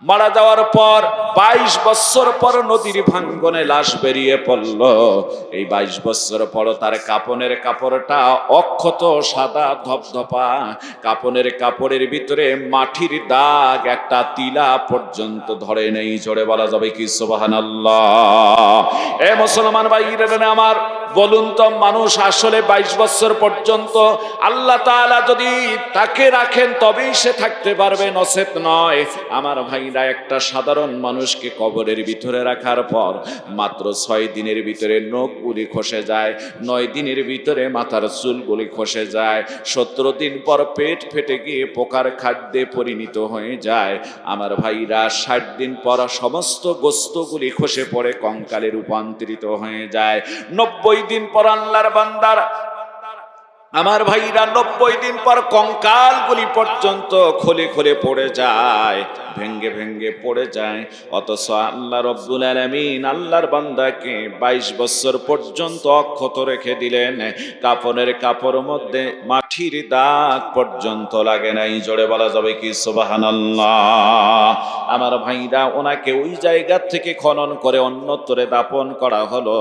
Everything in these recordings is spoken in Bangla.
মারা যাওয়ার পর 22 বছর পর নদীর ভাঙ্গনে লাশ বেরিয়ে পড়ল। এই 22 বছর পর তার কাপনের কাপড়টা অক্ষত সাদা ধপধপা, কাপনের কাপড়ের ভিতরে মাটির দাগ একটা তিলা পর্যন্ত ধরে নেই। জোরে বলা যাবে কি সুবহানাল্লাহ? এ মুসলমান ভাইরা আমার, বলুন তো মানুষ আসলে 22 বছর পর্যন্ত আল্লাহ তাআলা যদি তাকে রাখেন তবেই সে থাকতে পারবে, নচেত নয়। আমার ভাইরা, একটা সাধারণ মানুষকে কবরের ভিতরে রাখার পর মাত্র 6 দিনের ভিতরে নখগুলি খসে যায়, 9 দিনের ভিতরে মাথার চুলগুলি খসে যায়, 17 দিন পর পেট ফেটে গিয়ে পোকার খাদ্যে পরিণত হয়ে যায়। আমার ভাইরা, 60 দিন পর সমস্ত গোস্তগুলি খসে পড়ে কঙ্কালে রূপান্তরিত হয়ে যায়। 90 দিন পর আল্লাহর বান্দার, আমার ভাইরা, 90 দিন পর কঙ্কালগুলি পর্যন্ত খোলে খোলে পড়ে যায়, ভেঙ্গে ভেঙ্গে পড়ে যায়। অথচ আল্লাহ রব্বুল আলামিন আল্লাহর বান্দাকে 22 বছর পর্যন্ত অক্ষত রেখে দিলেন। কাপনের কাপড়ের মধ্যে মাটির দাগ পর্যন্ত লাগে নাই। জোরে বলা যাবে কি সুবহানাল্লাহ? আমার ভাইরা, ওনাকে ওই জায়গা থেকে খনন করে অন্যত্রে দাপন করা হলো।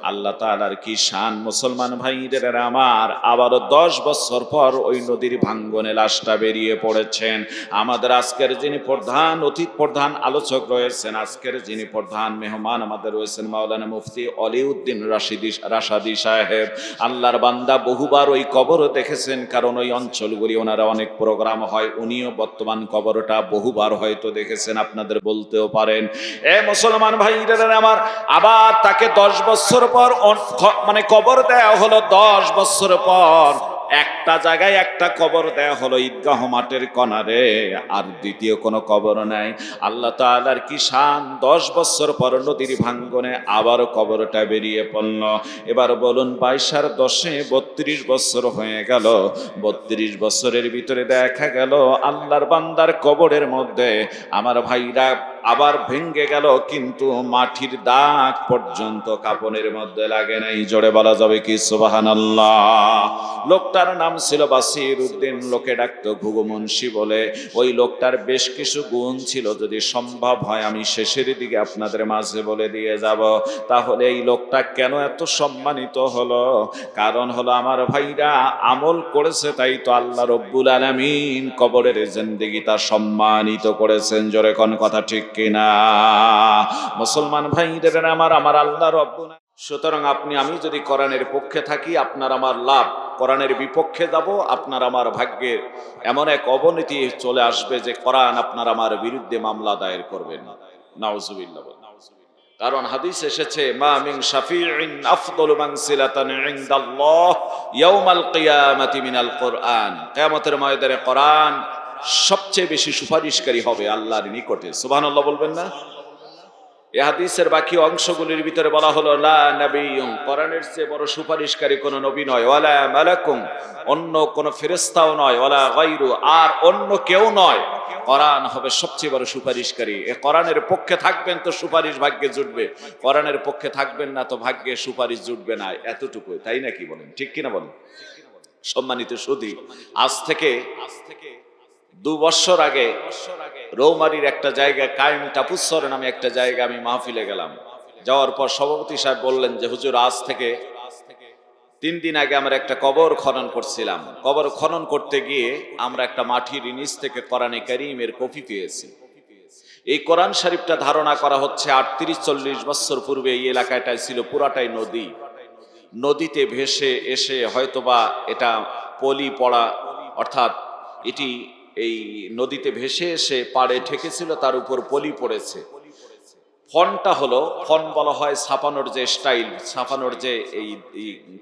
আল্লাহ তাআলার কি শান মুসলমান ভাইদের আমার! আবারও 10 বছর পর ওই নদীর ভাঙ্গনে লাশটা বেরিয়ে পড়েছেন। আমাদের আজকের যিনি প্রধান আলোচক রয়েছেন, আজকের যিনি প্রধান মেহমান আমাদের রয়েছেন মাওলানা মুফতি অলিউদ্দিন রাশাদি সাহেব। আল্লাহর বান্দা বহুবার ওই কবর দেখেছেন, কারণ ওই অঞ্চলগুলি ওনারা অনেক প্রোগ্রাম হয়, উনিও বর্তমান কবরটা বহুবার হয়তো দেখেছেন, আপনাদের বলতেও পারেন। এ মুসলমান ভাইরা আমার, আবার তাকে 10 বছর পর মানে কবর দেয়া হলো। 10 বছর পর একটা জায়গায় একটা কবর দেয়া হলো, ঈদগাহ মাঠের কনারে, আর দ্বিতীয় কোনো কবর নাই। আল্লাহ তাআলার কি শান! 10 বছর পর নদীর ভাঙ্গনে আবার কবরটা বেরিয়ে পড়ল। এবার বলুন, 22 আর 10-এ 32 বছর হয়ে গেল। 32 বছরের ভিতরে দেখা গেল আল্লাহর বান্দার কবরের মধ্যে, আমার ভাইরা, আবার ভেঙ্গে গেল, কিন্তু মাটির দাগ পর্যন্ত কাপনের মধ্যে লাগে নাই। জোরে বলা যাবে কি সুবহানাল্লাহ? লোকটার নাম ছিল বাসির উদ্দিন, লোকে ডাকতো ঘুঘু মুন্সি বলে। ওই লোকটার বেশ কিছু গুণ ছিল, যদি সম্ভব হয় আমি শেষের দিকে আপনাদের মাঝে বলে দিয়ে যাব। তাহলে এই লোকটা কেন এত সম্মানিত হলো? কারণ হলো, আমার ভাইরা, আমল করেছে, তাই তো আল্লাহ রব্বুল আলামিন কবরের জিন্দেগি তা সম্মানিত করেছেন। জোরে কোন কথা ঠিক কিনা মুসলমান ভাইদের আমার আল্লাহ রব্বুল। সুতরাং আমি যদি কোরআনের পক্ষে থাকি, আপনার আমার লাভ। কোরআনের বিপক্ষে যাব, আপনার আমার ভাগ্যে এমন এক অবনতি চলে আসবে যে কোরআন আপনার আমার বিরুদ্ধে মামলা দায়ের করবেন। নাউজুবিল্লাহ। কারণ হাদিস এসেছে, মা মিন শাফিইন আফদালু মানসিলাতান ইনদাল্লাহ ইয়াউমাল কিয়ামাতি মিনাল কোরআন। কিয়ামতের ময়দানে কোরআন সবচেয়ে বেশি সুপারিশকারী হবে আল্লাহর নিকটে। সুবহানাল্লাহ বলবেন না? এই হাদিসের বাকি অংশগুলির ভিতরে বলা হলো, লা নাবিয়্যুন, কোরআনের চেয়ে বড় সুপারিশকারী কোন নবী নয়, ওয়ালা মালাকুম, অন্য কোন ফেরেশতাও নয়, ওয়ালা গায়রু, আর অন্য কেউ নয়। কোরআন হবে সবচেয়ে বড় সুপারিশকারী। এই কোরআনের পক্ষে থাকবেন তো সুপারিশ ভাগ্যে জুটবে, কোরআনের পক্ষে থাকবেন না তো ভাগ্যে সুপারিশ জুটবে না। এতটুকু, তাই নাকি বলেন? ঠিক কিনা বলেন? সম্মানিত সুধী, আজ থেকে 2 বছর আগে রৌমারির একটা জায়গা, কায়েম টাপুসর নামে একটা জায়গা, আমি মাহফিলে গেলাম। যাওয়ার পর সভাপতি সাহেব বললেন যে, হুজুর, আজ থেকে 3 দিন আগে আমরা একটা কবর খনন করছিলাম। কবর খনন করতে গিয়ে আমরা একটা মাটির নিচ থেকে কোরআনে কারীমের কপি পেয়েছি। এই কোরআন শরীফটা ধারণা করা হচ্ছে 38-40 বছর পূর্বে এই এলাকাটায় ছিল পুরাটাই নদী। নদীতে ভেসে এসে হয়তোবা এটা পলি পড়া, অর্থাৎ এটি এই নদীতে ভেসে এসে পাড়ে ঠেকেছিল, তার উপর পলি পড়েছে। ফনটা হলো, ফন বলা হয় ছাপানোর যে স্টাইল, ছাপানোর যে এই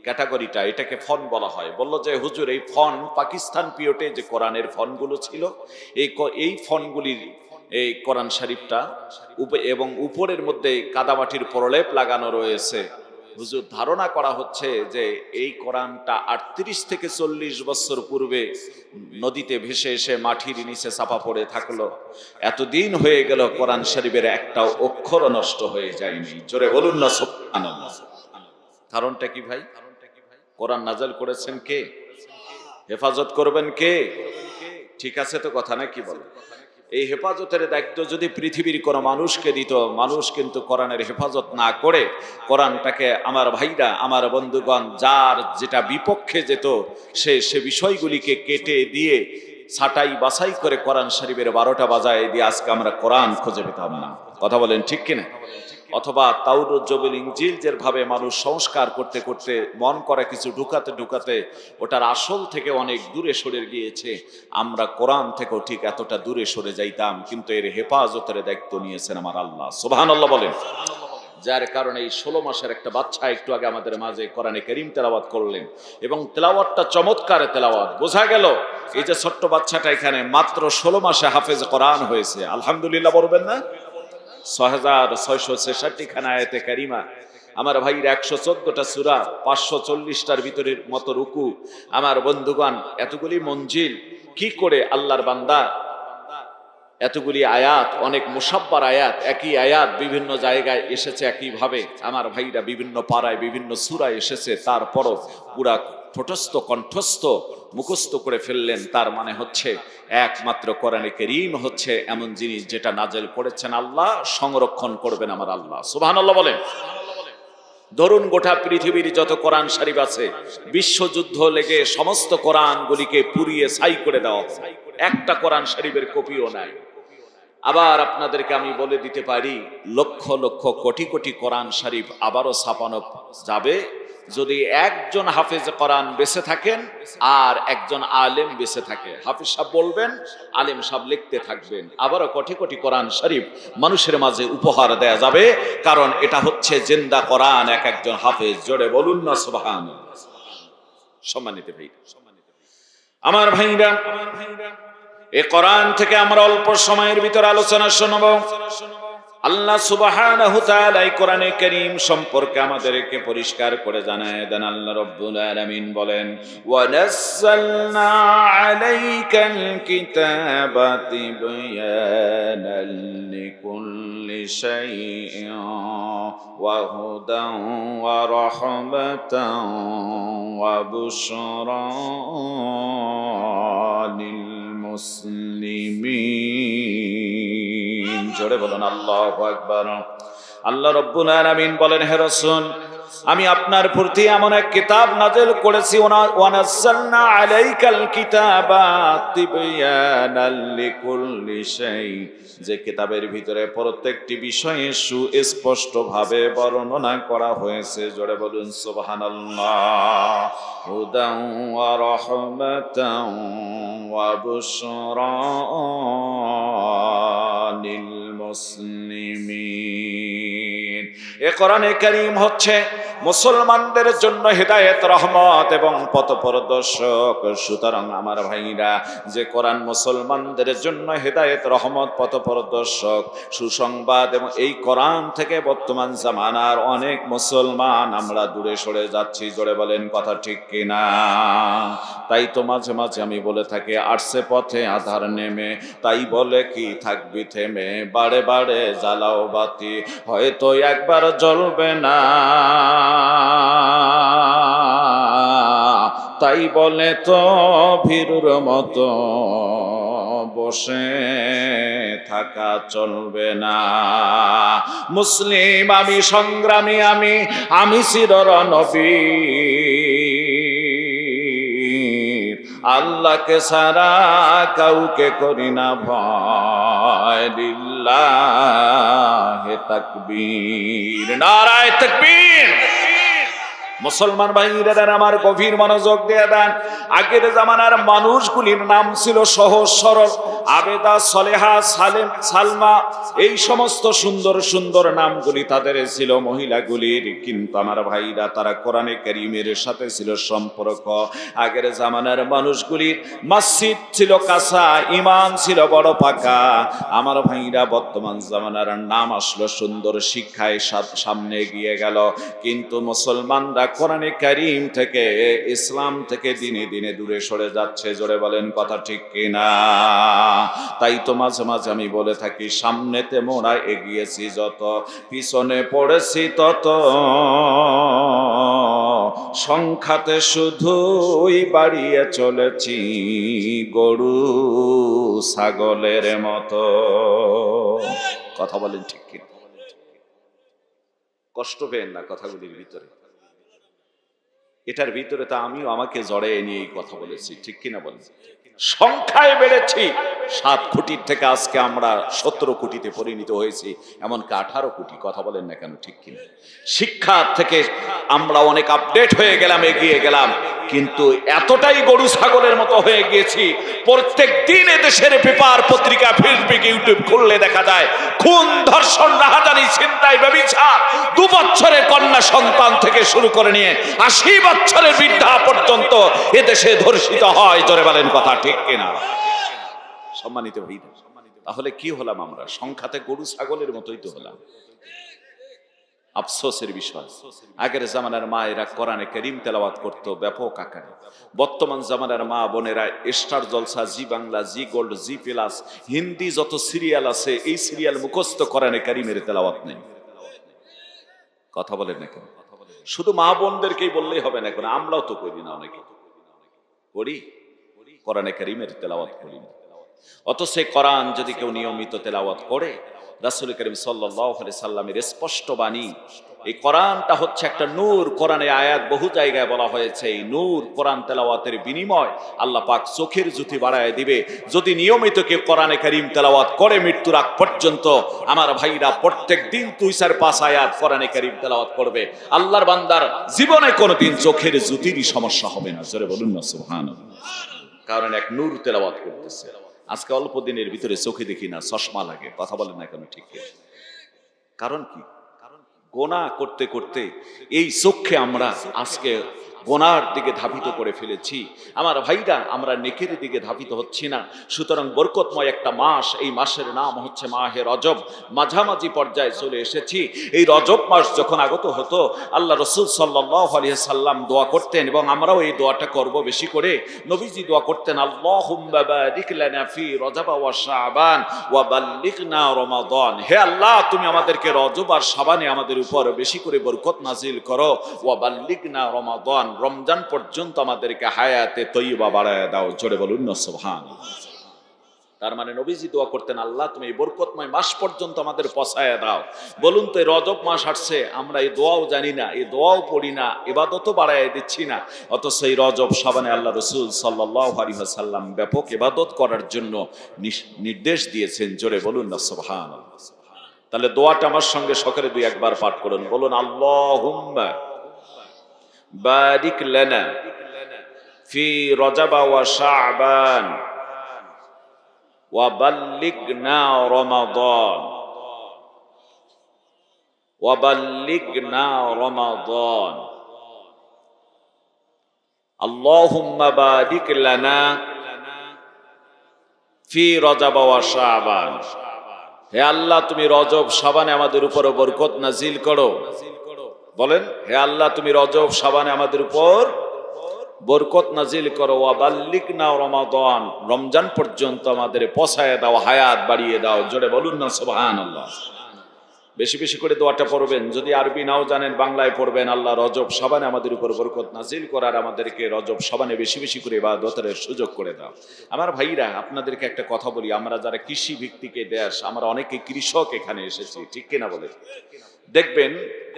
ক্যাটাগরিটা, এটাকে ফন বলা হয়। বলল যে, হুজুর, এই ফন পাকিস্তান পিরিয়ডে যে কোরআনের ফনগুলো ছিল, এই ফনগুলির এই কোরআন শরীফটা এবং উপরের মধ্যে কাদামাটির প্রলেপ লাগানো রয়েছে। হুজুর, ধারণা করা হচ্ছে যে এই কোরআনটা 38 থেকে 40 বছর পূর্বে নদীতে ভেসে এসে মাটির নিচে চাপা পড়ে থাকলো। এতদিন হয়ে গেল, কোরআন শরীফের একটা অক্ষর নষ্ট হয়ে যায়নি। জোরে বলুন না সুবহানাল্লাহ। কারণটা কি ভাই? কোরআন নাযিল করেছেন কে? হেফাজত করবেন কে? ঠিক আছে তো কথা, না কি বলেন? এই হেফাজতের দায়িত্ব যদি পৃথিবীর কোনো মানুষকে দিত, মানুষ কিন্তু কোরআনের হেফাজত না করে কোরআনটাকে, আমার ভাইরা, আমার বন্ধুগণ, যার যেটা বিপক্ষে যেত সে বিষয়গুলিকে কেটে দিয়ে ছাটাই বাছাই করে কোরআন শরীফের 12টা বাজায় দিয়ে আজকে আমরা কোরআন খুঁজে পেতাম না। কথা বলেন ঠিক কিনা? অথবা তাওরাত, জবুল, ইনজিল যেভাবে মানুষ সংস্কার করতে করতে মন করে কিছু ঢুকাতে ঢুকাতে ওটার আসল থেকে অনেক দূরে সরে গিয়েছে, আমরা কোরআন থেকেও ঠিক এতটা দূরে সরে যাইতাম। কিন্তু এর হেফাজতের দায়িত্ব নিয়েছেন আমার আল্লাহ, সুবহানাল্লাহ বলেন। যার কারণে এই 16 মাসের একটা বাচ্চা একটু আগে আমাদের মাঝে কোরআনে কারীম তেলাওয়াত করলেন, এবং তেলাওয়াতটা চমৎকার তেলাওয়াত। বোঝা গেল এই যে ছোট্ট বাচ্চাটা এখানে মাত্র 16 মাসে হাফেজ কোরআন হয়েছে। আলহামদুলিল্লাহ বলবেন না? 6666 খানা আয়াতে কারিমা, আমার ভাইয়ের 114টা সূরা, 540টার ভিতরের মতো রুকু। আমার বন্ধুগণ, এতগুলি মঞ্জিল, কি করে আল্লাহর বান্দা এতগুলি আয়াত, অনেক মুসাব্বার আয়াত, একই আয়াত বিভিন্ন জায়গায় এসেছে একইভাবে, আমার ভাইরা বিভিন্ন পাড়ায় বিভিন্ন সূরায় এসেছে, তারপরও পুরা ঠোঁটস্থ কণ্ঠস্থ মুখস্থ করে ফেললেন। তার মানে হচ্ছে একমাত্র কোরআনে কারীম হচ্ছে এমন জিনিস যেটা নাজেল করেছেন আল্লাহ, সংরক্ষণ করবেন আমার আল্লাহ, সুবহানাল্লাহ বলেন। ধরুন গোটা পৃথিবীর যত কোরআন শরীফ আছে, বিশ্বযুদ্ধ লেগে সমস্ত কোরআনগুলিকে পুড়িয়ে ছাই করে দেওয়া, একটা কোরআন শরীফের কপিও নাই। আবার আপনাদেরকে আমি বলে দিতে পারি, লক্ষ লক্ষ কোটি কোটি কোরআন শরীফ আবারও ছাপানো যাবে যদি একজন হাফেজ কোরআন বেঁচে থাকেন আর একজন আলেম বেঁচে থাকে। হাফেজ সাহেব বলবেন, আলেম সাহেব লিখতে থাকবেন, আবারও কোটি কোটি কোরআন শরীফ মানুষের মাঝে উপহার দেয়া যাবে, কারণ এটা হচ্ছে জিন্দা কোরআন, এক একজন হাফেজ। জোরে বলুন না সুবহানাল্লাহ। সম্মানিত ভাই, আমার ভাইরা, এই কোরআন থেকে আমরা অল্প সময়ের ভিতর আলোচনা শুনব। আল্লাহ সুবহানাহু ওয়া তাআলা এই কোরআনে কারীম সম্পর্কে আমাদেরকে পরিষ্কার করে জানায় দেন। আল্লাহ রাব্বুল আলামিন বলেন, ওয়া নাযালনা আলাইকাল কিতাবা তিবয়ানাল লিকুল্লি শাইইন ওয়া হুদান ওয়া রাহমাতান ওয়া বুশরা লিল মুসলিমিন। জোরে বলুন আল্লাহু আকবার। আল্লাহ রাব্বুল আলামিন বলেন, হে রাসূল, আমি আপনার প্রতি এমন এক কিতাব নাযিল করেছি, ওয়া নাযালনা আলাইকাল কিতাবা তিবয়ানাল লিকুল্লি শাই, যে কিতাবের ভিতরে প্রত্যেকটি বিষয়ে সুস্পষ্টভাবে বর্ণনা করা হয়েছে। জোরে বলুন সুবহানাল্লাহ। হুদান ওয়া রাহমাতান ওয়া বুশরা লিল মুসলিমিন। এ কোরআনে কারীম হচ্ছে মুসলমানদের জন্য হেদায়েত, রহমত এবং পথপ্রদর্শক। সুতরাং আমার ভাইরা, যে কোরআন মুসলমানদের জন্য হেদায়েত, রহমত, পথপ্রদর্শক, সুসংবাদ, এবং এই কোরআন থেকে বর্তমান জামানার অনেক মুসলমান আমরা দূরে সরে যাচ্ছি। জোরে বলেন কথা ঠিক কিনা? তাই তো মাঝে মাঝে আমি বলে থাকি, আসছে পথে আধার নেমে, তাই বলে কি থাকবি থেমে, বারে বারে জ্বালাও বাতি, হয়তো একবার জ্বলবে না, তাই বলে তো ভীরুর মতো বসে থাকা চলবে না। মুসলিম আমি, সংগ্রামী আমি, আমি চিরনবীর, আল্লাহকে ছাড়া কাউকে করি না ভয়। লিল্লাহি তাকবীর, নারায়ে তাকবীর। মুসলমান ভাইরা আমার গভীর মনোযোগ দিয়ে দেন। আগের জামানার মানুষগুলির নাম ছিল সহজ সরল, আবেদা, সলেহা, সালেম, সালমা, এই সমস্ত সুন্দর সুন্দর নামগুলি তাদের ছিল মহিলাগুলির। কিন্তু আমার ভাইরা, তারা কোরআনে কারীমের সাথে ছিল সম্পর্ক। আগের জামানার মানুষগুলির মসজিদ ছিল কাঁচা, ঈমান ছিল বড় পাকা। আমার ভাইরা, বর্তমান জামানার নাম আসলো সুন্দর, শিক্ষায় সামনে এগিয়ে গেল, কিন্তু মুসলমানরা কোরআনে কারীম থেকে, ইসলাম থেকে দিনে দিনে দূরে সরে যাচ্ছে। জোরে বলেন কথা ঠিক কিনা? তাই তো মাঝে মাঝে আমি বলে থাকি, সামনেতে মোরা এগিয়েছি যত, পিছনে পড়েছি তত, সংখ্যাতে শুধুই বাড়িয়ে চলেছি গরু ছাগলের মতো। কথা বলেন ঠিক কিনা? কষ্ট পেন না কথাগুলির ভিতরে, এটার ভিতরে তো আমিও আমাকে জড়িয়ে নিয়ে এই কথা বলেছি, ঠিক কিনা বলেন? সংখ্যায় বেড়েছি 7 কোটির থেকে আজকে আমরা 17 কোটিতে পরিণত হয়েছি, এমনকি 18 কোটি। কথা বলেন না কেন, ঠিক কিনা? শিক্ষা থেকে আমরা অনেক আপডেট হয়ে গেলাম, এগিয়ে গেলাম, কিন্তু এতটাই গরু ছাগলের মতো হয়ে গিয়েছি। প্রত্যেক দিন দেশের পেপার পত্রিকা ফেসবুক ইউটিউব খুললে দেখা যায় খুন, ধর্ষণ, রাহাজানি, ছিনতাই, ব্যভিচার, 2 বছরের কন্যা সন্তান থেকে শুরু করে নিয়ে 80 বছরের বৃদ্ধা পর্যন্ত এদেশে ধর্ষিত হয়। জোরে বলেন কথা ঠিক কিনা? সম্মানিত ভাই, তাহলে কি হলাম আমরা? সংখ্যাতে গরু ছাগলের মতোই তো হলাম। আফসোসের বিষয়, আগের জামানার মায়েরা কোরআনে কারীম তেলাওয়াত করত ব্যাপক আকারে। বর্তমান জামানার মা বোনেরা স্টার জলসা, জি বাংলা, জি গোল্ড, জি প্লাস, হিন্দি যত সিরিয়াল আছে এই সিরিয়াল মুখস্থ কোরআনে কারীমের তেলাওয়াত নেই। কথা বলেন না কেন? শুধু মা বোনদেরকেই বললেই হবে না, কেন আমরাও তো করি না, অনেকে করি, কোরআনে কারীমের তেলাওয়াত করি না। অথচ কোরআন যদি কেউ নিয়মিত তেলাওয়াত করে, রাসূল করিম সাল্লাল্লাহু আলাইহি সাল্লামের স্পষ্ট বাণী, এই কোরআনটা হচ্ছে একটা নূর। কোরআনে আয়াত বহু জায়গায় বলা হয়েছে এই নূর কোরআন তেলাওয়াতের বিনিময় আল্লাহ পাক চোখের জ্যোতি বাড়ায় দিবে। যদি নিয়মিত কেউ কোরআনে কারীম তেলাওয়াত করে মৃত্যুর আগ পর্যন্ত, আমার ভাইরা প্রত্যেক দিন 2-4-5 আয়াত কোরআনে কারীম তেলাওয়াত করবে, আল্লাহর বান্দার জীবনে কোনোদিন চোখের জ্যোতিরই সমস্যা হবে না। জোরে বলুন না সুবহানাল্লাহ। কারণ এক নূর তেলাওয়াত করতেছে। আজকে অল্প দিনের ভিতরে চোখে দেখি না, চশমা লাগে। কথা বলেন না কেন, ঠিক? কারণ কি? গোনা করতে করতে এই চোখে আমরা আজকে গোনার দিকে ধাবিত করে ফেলেছি। আমার ভাইরা, আমরা নেকের দিকে ধাবিত হচ্ছি না। সুতরাং বরকতময় একটা মাস, এই মাসের নাম হচ্ছে মাহে রজব। মাঝামাঝি পর্যায়ে চলে এসেছি। এই রজব মাস যখন আগত হতো, আল্লাহ রাসূল সাল্লাল্লাহু আলাইহি সাল্লাম দোয়া করতেন, এবং আমরাও এই দোয়াটা করব বেশি করে। নবীজি দোয়া করতেন, আল্লাহুম্মা বারিক লানা ফি রজব ওয়া শাবান ওয়া বাল্লিগনা রমাদান। হে আল্লাহ, তুমি আমাদেরকে রজব আর শাবানে আমাদের উপর বেশি করে বরকত নাজিল করো। ওয়া বাল্লিগনা রমাদান, রমজান পর্যন্ত আমাদেরকে হায়াতে তৈয়বা বাড়ায় দাও। জোরে বলুন না সুবহানাল্লাহ। তার মানে নবীজি দোয়া করতেন, আল্লাহ তুমি এই বরকতময় মাস পর্যন্ত আমাদের পৌঁছায় দাও। বলুন তো, এই রজব মাস আসছে, আমরা এই দোয়াও জানি না, এই দোয়াও পড়ি না, ইবাদতও বাড়ায় দিচ্ছি না। অথচ এই রজব শাবানে আল্লাহ রাসূল সাল্লাল্লাহু আলাইহি ওয়াসাল্লাম ব্যাপক ইবাদত করার জন্য নির্দেশ দিয়েছেন। জোরে বলুন না সুবহানাল্লাহ। তাহলে দোয়াটা আমার সঙ্গে সকালে 2 একবার পাঠ করুন। বলুন, আল্লাহুম্মা বারিক লানা ফি রজব ওয়া শাবান ওয়া বাল্লিগনা রমাদান ওয়া বাল্লিগনা রমাদান। আল্লাহুম্মা বারিক লানা ফি রজব ওয়া শাবান। হে আল্লাহ, তুমি রজব শাবানে আমাদের উপর বরকত নাজিল করো। বলেন, হে আল্লাহ, তুমি রজব শাবানে আমাদের উপর বরকত নাজিল করো। ওয়া বাল্লিগনা রমাদান, রমজান পর্যন্ত আমাদের পৌঁছায় দাও, হায়াত বাড়িয়ে দাও। জোরে বলুন না সুবহানাল্লাহ। বেশি বেশি করে দোয়াটা পড়বেন। যদি আরবি নাও জানেন, বাংলায় পড়বেন। আল্লাহ রজব শাবানে আমাদের উপর বরকত নাজিল করার, আমাদেরকে রজব শাবানে বেশি বেশি করে ইবাদতের সুযোগ করে দাও। আমার ভাইরা, আপনাদেরকে একটা কথা বলি, আমরা যারা কৃষি ভিত্তিক দেশ, আমরা অনেকে কৃষক এখানে এসেছি, ঠিক কিনা বলে? দেখবেন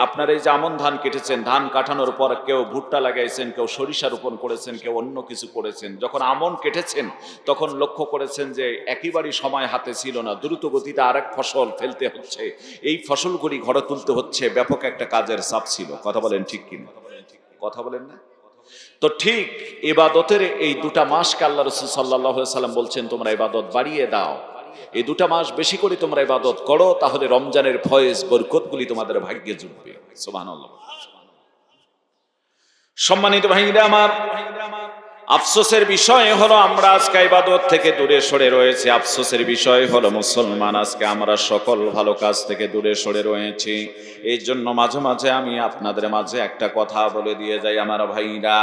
আপনারা এই যে আমন ধান কেটেছেন, ধান কাটানোর পর কেউ ভুট্টা লাগাইছেন, কেউ সরিষা রোপণ করেছেন, কেউ অন্য কিছু করেছেন। যখন আমন কেটেছেন তখন লক্ষ্য করেছেন যে একেবারেই সময় হাতে ছিল না, দ্রুত গতিতে আরেক ফসল ফেলতে হচ্ছে, এই ফসলগুলি ঘরে তুলতে হচ্ছে, ব্যাপক একটা কাজের চাপ ছিল। কথা বলেন ঠিক কিনা? কথা বলেন না? তো ঠিক ইবাদতের এই 2টা মাসকে আল্লাহ রাসূল সাল্লাল্লাহু আলাইহি সাল্লাম বলছেন, তোমরা ইবাদত বাড়িয়ে দাও, এই 2টা মাস বেশি করে তোমরা ইবাদত করো, তাহলে রমজানের ফয়েজ বরকতগুলি তোমাদের ভাগ্যে জুটবে। সুবহানাল্লাহ। সম্মানিত ভাইরা আমার, আফসোসের বিষয় হলো আমরা আজকে ইবাদত থেকে দূরে সরে রয়েছি। আফসোসের বিষয় হলো মুসলমান আজকে আমরা সকল ভালো কাজ থেকে দূরে সরে রয়েছি। এই জন্য মাঝে মাঝে আমি আপনাদের মাঝে একটা কথা বলে দিয়ে যাই, আমার ভাইরা,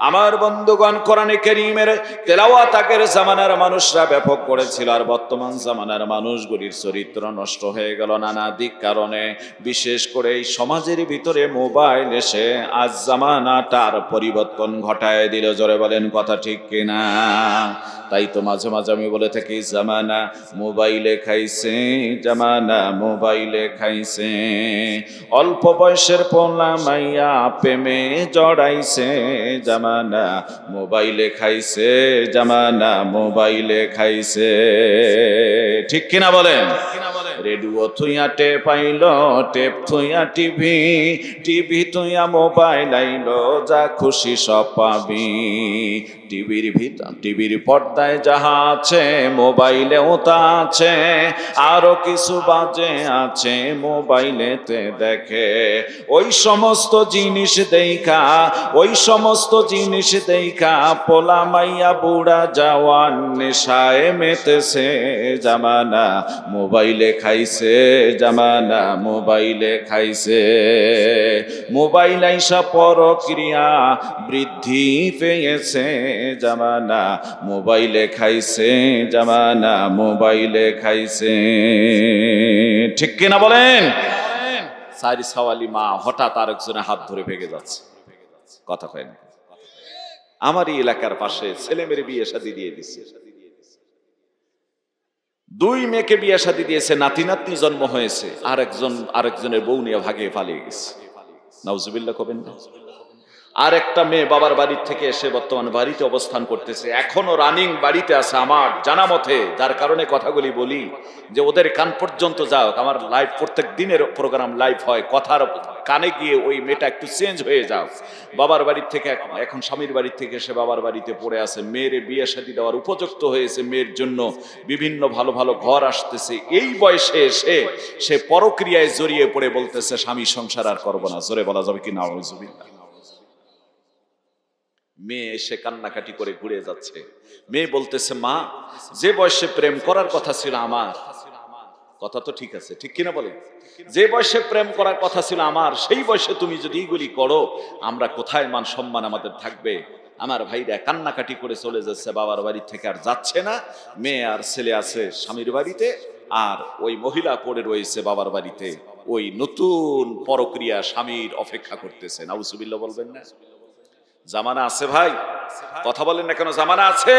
আমার বন্ধুগণ, কোরআনে কারীমের তেলাওয়াত আগের জামানার মানুষরা ব্যাপক করেছিল, আর বর্তমান জামানার মানুষগুলির চরিত্র নষ্ট হয়ে গেল নানা দিক কারণে। বিশেষ করে এই সমাজের ভিতরে মোবাইল এসে আজ জামানাটার পরিবর্তন ঘটায় দিল। জোরে বলেন কথা ঠিক কিনা? তাই তো মাঝে মাঝে আমি বলে থাকি, জামানা মোবাইলে খাইছে, জামানা মোবাইলে খাইছে। অল্প বয়সের পোলা মাইয়া প্রেমে জড়াইছে, জামানা মোবাইলে খাইছে, জামানা মোবাইলে খাইছে। ঠিক কিনা বলেন? রেডিও থুইয়া টেপ আইল, টেপ থুইয়া টিভি, টিভি থুইয়া মোবাইল আইল, যা খুশি সব পাবি। টিভির পর্দায় যাহা আছে মোবাইলেও তা আছে, আরো কিছু বাজে আছে মোবাইলেতে দেখে। ওই সমস্ত জিনিস দেখা, ওই সমস্ত জিনিস দেখা পোলা মাইয়া বুড়া জওয়ান নেশায় মেতেছে, জামানা মোবাইলে খাইছে, জামানা মোবাইলে খাইছে। মোবাইল আইসা পরক্রিয়া বৃদ্ধি পেয়েছে, জামানা মোবাইলে খাইছে, জামানা মোবাইলে খাইছে। ঠিক কিনা বলেন? সারি সাওয়ালি মা হঠাৎ আরেকজনের হাত ধরে ভেঙে যাচ্ছে, কথা কয় না। আমারই এলাকার পাশে ছেলে মেয়ের বিয়ে শাদী দিয়ে দিচ্ছে, 2 মেয়েকে বিয়ে শাদী দিয়েছে, নাতি নাতনি জন্ম হয়েছে, আরেকজনের বউ নিয়ে ভাগে পালিয়ে গেছে। নাউজুবিল্লাহ কবেন না? আর একটা মেয়ে বাবার বাড়ির থেকে এসে বর্তমান বাড়িতে অবস্থান করতেছে, এখনো রানিং বাড়িতে আছে আমার জানা মতে। যার কারণে কথাগুলি বলি যে ওদের কান পর্যন্ত যাও। আমার লাইভ প্রত্যেক দিনের প্রোগ্রাম লাইভ হয়, কথার কানে গিয়ে ওই মেয়েটা একটু চেঞ্জ হয়ে যাও। বাবার বাড়ির থেকে এখন স্বামীর বাড়ির থেকে এসে বাবার বাড়িতে পড়ে আছে। মেয়ের বিয়ে শাদী দেওয়ার উপযুক্ত হয়েছে, মেয়ের জন্য বিভিন্ন ভালো ভালো ঘর আসতেছে। এই বয়সে এসে সে পরক্রিয়ায় জড়িয়ে পড়ে বলতেছে স্বামী সংসার আর করবো না। জোরে বলা যাবে কি নাউজুবিল্লাহ? মেয়ে এসে কান্নাকাটি করে ঘুরে যাচ্ছে। মেয়ে বলতেছে, মা, যে বয়সে প্রেম করার কথা ছিল আমার, কথা তো ঠিক আছে, ঠিক কিনা বলেন? যে বয়সে প্রেম করার কথা ছিল আমার, সেই বয়সে তুমি যদি এইগুলি করো, আমরা কোথায় মান সম্মান আমাদের থাকবে? আমার ভাইরা কান্নাকাটি করে চলে যাচ্ছে বাবার বাড়ি থেকে, আর যাচ্ছে না। মেয়ে আর ছেলে আছে স্বামীর বাড়িতে, আর ওই মহিলা পড়ে রয়েছে বাবার বাড়িতে, ওই নতুন পরক্রিয়া স্বামীর অপেক্ষা করতেছে। নাউজুবিল্লাহ বলবেন না? জামানা আছে ভাই, কথা বলেন না কেন? জামানা আছে?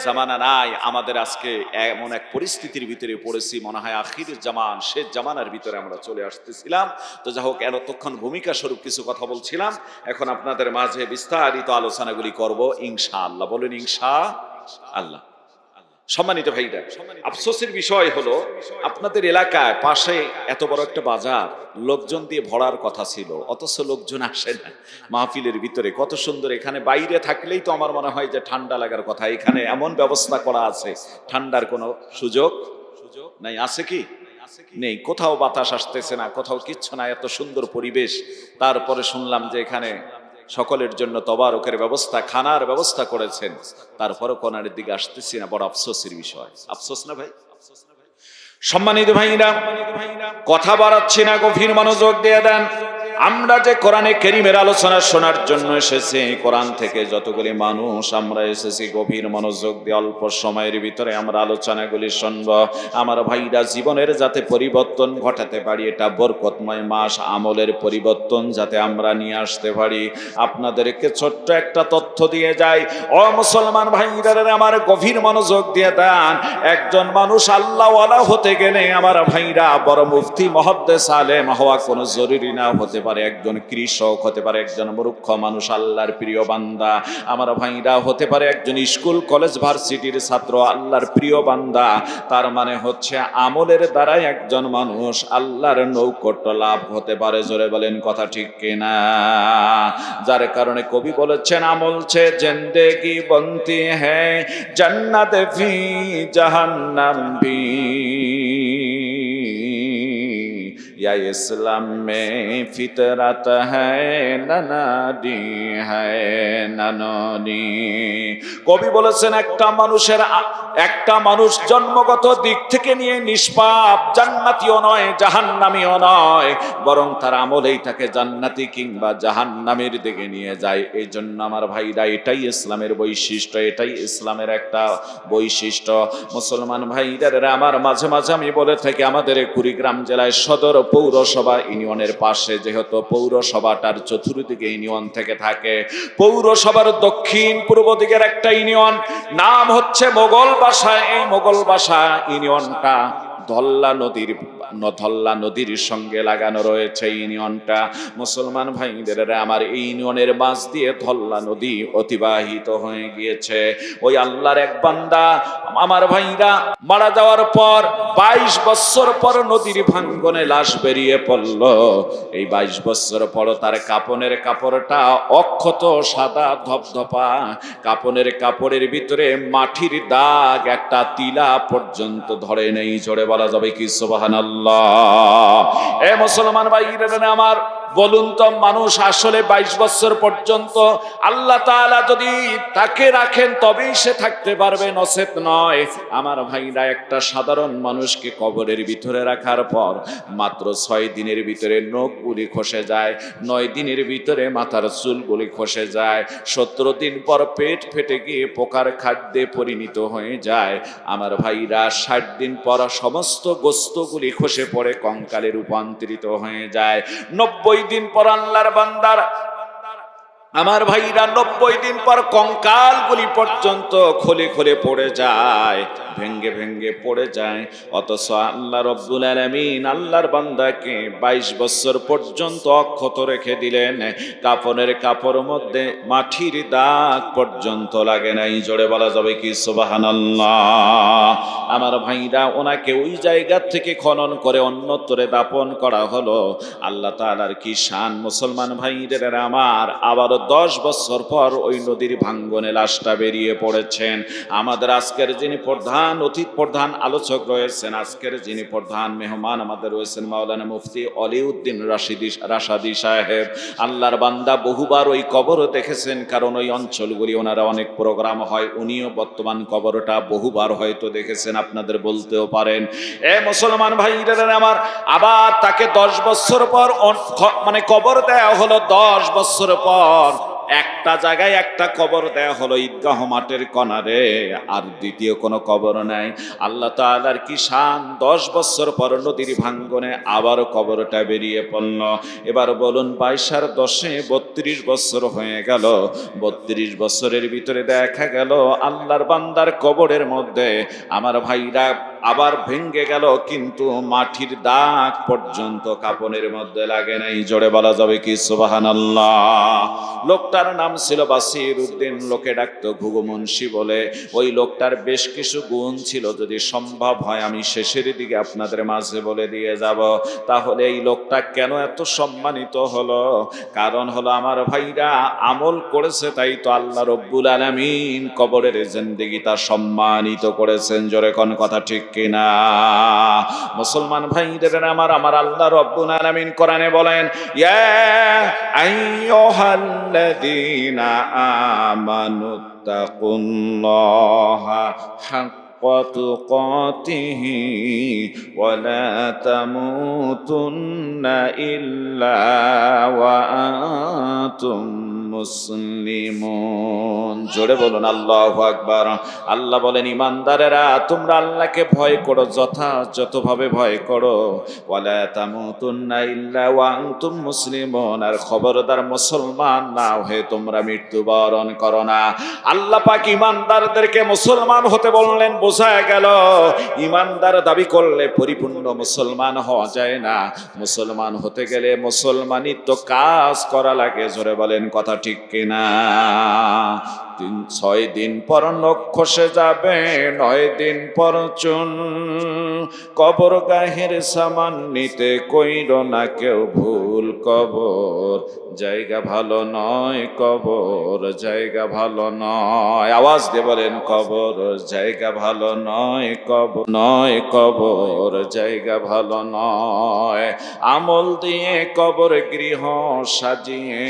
জামানা নাই। আমাদের আজকে এমন এক পরিস্থিতির ভিতরে পড়েছি, মনে হয় আখিরের জামান, শেষ জামানার ভিতরে আমরা চলে আসতেছিলাম। তো যা হোক, এতক্ষণ ভূমিকা স্বরূপ কিছু কথা বলছিলাম, এখন আপনাদের মাঝে বিস্তারিত আলোচনাগুলি করব ইনশাআল্লাহ। বলেন ইনশাআল্লাহ। সম্মানিত ভাইরা, আফসোসের বিষয় হলো আপনাদের এলাকায় পাশে এত বড় একটা বাজার, লোকজন দিয়ে ভরার কথা ছিল, অথচ লোকজন আসে না মাহফিলের ভিতরে। কত সুন্দর! এখানে বাইরে থাকলেই তো আমার মনে হয় যে ঠান্ডা লাগার কথা। এখানে এমন ব্যবস্থা করা আছে, ঠান্ডার কোনো সুযোগ নাই। আছে কি? নেই। কোথাও বাতাস আসতেছে না, কোথাও কিচ্ছু না, এত সুন্দর পরিবেশ। তারপরে শুনলাম যে এখানে সকলের জন্য তবারকের ব্যবস্থা, খানার ব্যবস্থা করেছেন। তারপরও কোনার দিকে আসতেছি না, বড় আফসোসের বিষয়। আফসোস না ভাই? সম্মানিত ভাইরা, কথা বাড়াচ্ছি না, গভীর মনোযোগ দিয়ে দেন। আমরা যে কোরআনে কারীমের আলোচনা শোনার জন্য এসেছি, কোরআন থেকে যতগুলি মানুষ আমরা এসেছি, গভীর মনোযোগ দিয়ে অল্প সময়ের ভিতরে আমরা আলোচনাগুলি শুনব। আমার ভাইরা, জীবনের যাতে পরিবর্তন ঘটাতে পারি, এটা বরকতময় মাস, আমলের পরিবর্তন যাতে আমরা নিয়ে আসতে পারি, আপনাদেরকে ছোট্ট একটা তথ্য দিয়ে যাই। ও মুসলমান ভাইরা, আমার গভীর মনোযোগ দিয়ে দেন। একজন মানুষ আল্লাহওয়ালা হতে গেলে আমার ভাইরা বড় মুফতি মুহাদ্দিস আলেম হওয়া কোনো জরুরি না। হতে পারে একজন কৃষক, হতে পারে একজন মূর্খ মানুষ, আল্লাহর প্রিয় বান্দা। আমার ভাইরা হতে পারে একজন স্কুল কলেজ ভার্সিটির ছাত্র, আল্লাহর প্রিয় বান্দা। তার মানে হচ্ছে আমলের দ্বারাই একজন মানুষ আল্লাহর নৌকট লাভ হতে পারে। জোরে বলেন কথা ঠিক কিনা? যার কারণে কবি বলেছেন, আমল সে জিন্দেগি বনতি হ্যায়, জান্নাত ফি জাহান্নাম ভি, या इस्लाम में फितरत है ननादी है नननी। কবি বলেছেন একটা মানুষ জন্মগত দিক থেকে নিয়ে নিষ্পাপ, জান্নাতীও নয় জাহান্নামীও নয়, বরং তার আমলেই তাকে জান্নাতি কিংবা জাহান্নামের দিকে নিয়ে যায়। এই জন্য আমার ভাইরা, এটাই ইসলামের বৈশিষ্ট্য, এটাই ইসলামের একটা বৈশিষ্ট্য। মুসলমান ভাইরা আমার, মাঝে মাঝে আমি বলে থাকি, আমাদের কুড়িগ্রাম জেলায় সদর পৌরসভা ইউনিয়নের পাশে যেহেতু পৌরসভাটার চতুর্দিকে ইউনিয়ন থেকে থাকে, পৌরসভার দক্ষিণ পূর্ব দিকের একটা ইউনিয়ন নাম হচ্ছে মোগলবাসা। এই মোগলবাসা ইউনিয়নটা ধল্লা নদীর সঙ্গে লাগানো রয়েছে ইউনিয়নটা। মুসলমান ভাইদের আমার, এই ইউনিয়নের মাঝ দিয়ে ধল্লা নদী অতিবাহিত হয়ে গিয়েছে। ওই আল্লাহর এক বান্দা আমার ভাইরা মারা যাওয়ার পর 22 বছর পর নদীর ভাঙ্গনে লাশ বেরিয়ে পড়ল। এই 22 বছর পর তার কাপনের কাপড়টা অক্ষত সাদা ধপধপা, কাপনের কাপড়ের ভিতরে মাটির দাগ একটা তিলা পর্যন্ত ধরে নেই। জোরে বলা যাবে কি সুবহানাল্লাহ? এ মুসলমান ভাইরা আমার, বলুন তো, মানুষ আসলে 22 বছর পর্যন্ত আল্লাহ তাআলা যদি তাকে রাখেন তবেই সে থাকতে পারবে, নচেত নয়। আমার ভাইরা, একটা সাধারণ মানুষকে কবরের ভিতরে রাখার পর মাত্র 6 দিনের ভিতরে নখগুলি খসে যায়, 9 দিনের ভিতরে মাথার চুলগুলি খসে যায়, 17 দিন পর পেট ফেটে গিয়ে পোকার খাদ্যে পরিণত হয়ে যায়। আমার ভাইরা, 60 দিন পর সমস্ত গোস্তগুলি খসে পড়ে কঙ্কালে রূপান্তরিত হয়ে যায়। 90 দিন পর আল্লাহর বান্দার আমার ভাইরা 90 দিন পর কঙ্কালগুলি পর্যন্ত খোলে খোলে পড়ে যায়, ভেঙ্গে ভেঙ্গে পড়ে যায়। অথচ আল্লাহ রব্বুল আলামিন আল্লাহর বান্দাকে 22 বছর পর্যন্ত অক্ষত রেখে দিলেন, কাপনের কাপড়ের মধ্যে মাটির দাগ পর্যন্ত লাগে নাই। জোরে বলা যাবে কি সুবহানাল্লাহ? আমার ভাইরা, ওনাকে ওই জায়গা থেকে খনন করে অন্যত্রে দাপন করা হলো। আল্লাহ তাআলার কি শান মুসলমান ভাইদের আমার। আবার 10 বছর পর ওই নদীর ভাঙ্গনে লাশটা বেরিয়ে পড়েছেন। আমাদের আজকের যিনি প্রধান আলোচক রয়েছেন, আজকের যিনি প্রধান মেহমান আমাদের রয়েছেন মাওলানা মুফতি অলিউদ্দিন রাশাদি সাহেব। আল্লাহর বান্দা বহুবার ওই কবর দেখেছেন, কারণ ওই অঞ্চলগুলি ওনারা অনেক প্রোগ্রাম হয়, উনিও বর্তমান কবরটা বহুবার হয়তো দেখেছেন, আপনাদের বলতেও পারেন। এ মুসলমান ভাইরা আমার, আবার তাকে 10 বছর পর মানে কবর দেয়া হলো। 10 বছর পর একটা জায়গায় একটা কবর দেয়া হলো, ঈদগাহ মাঠের কনারে, আর দ্বিতীয় কোনো কবর নাই। আল্লাহ তাআলার কি শান, 10 বছর পর নদীর ভাঙ্গনে আবার কবরটা বেরিয়ে পড়ল। এবার বলুন, 22 আর 10 32 বছর হয়ে গেল। 32 বছরের ভিতরে দেখা গেল আল্লাহর বান্দার কবরের মধ্যে আমার ভাইরা আবার ভেঙ্গে গেল, কিন্তু মাটির দাগ পর্যন্ত কাপনের মধ্যে লাগে নাই। জোরে বলা যাবে কি সুবহানাল্লাহ? লোকটার নাম ছিল বাসির উদ্দিন, লোকে ডাকতো ঘুঘু মুন্সি বলে। ওই লোকটার বেশ কিছু গুণ ছিল, যদি সম্ভব হয় আমি শেষের দিকে আপনাদের মাঝে বলে দিয়ে যাব। তাহলে এই লোকটা কেন এত সম্মানিত হলো? কারণ হলো আমার ভাইরা, আমল করেছে, তাই তো আল্লাহ রব্বুল আলামিন কবরের জিন্দেগি তা সম্মানিত করেছেন। জোরে কোন কথা ঠিক কিনা? মুসলমান ভাইদের আমার আল্লাহ রব্বুল আলামিন কোরআনে বলেন, ইয়া আইয়ুহাল্লাযীনা আমানুত্তাকুল্লাহা হাক্কা তুকাতিহি ওয়া লা তামুতুন্না ইল্লা ওয়া আনতুম মুসলিমুন। জোরে বলুন আল্লাহু আকবার। আল্লাহ বলেন, ইমানদারেরা তোমরা আল্লাহকে ভয় করো, যথাযথভাবে ভয় করো। ওয়ালা তামুতুন্না ইল্লা ওয়া আনতুম মুসলিমুন, আর খবরদার মুসলমান না হয়ে তোমরা মৃত্যুবরণ করো না। আল্লাহ পাক ইমানদারদেরকে মুসলমান হতে বললেন, বোঝা গেল ইমানদার দাবি করলে পরিপূর্ণ মুসলমান হওয়া যায় না। মুসলমান হতে গেলে মুসলমানিত্ব কাজ করা লাগে। জোরে বলেন কথা ঠিক কিনা? ছয় দিন পর নখ খসে যাবে, 9 দিন পর চুন। কবর গাহের সামান নিতে কইর না কেউ ভুল, কবর জায়গা ভালো নয়, কবর জায়গা ভালো নয়। আওয়াজ দিয়ে বলেন, কবর জায়গা ভালো নয়, কবর নয়, কবর জায়গা ভালো নয়। আমল দিয়ে কবর গৃহ সাজিয়ে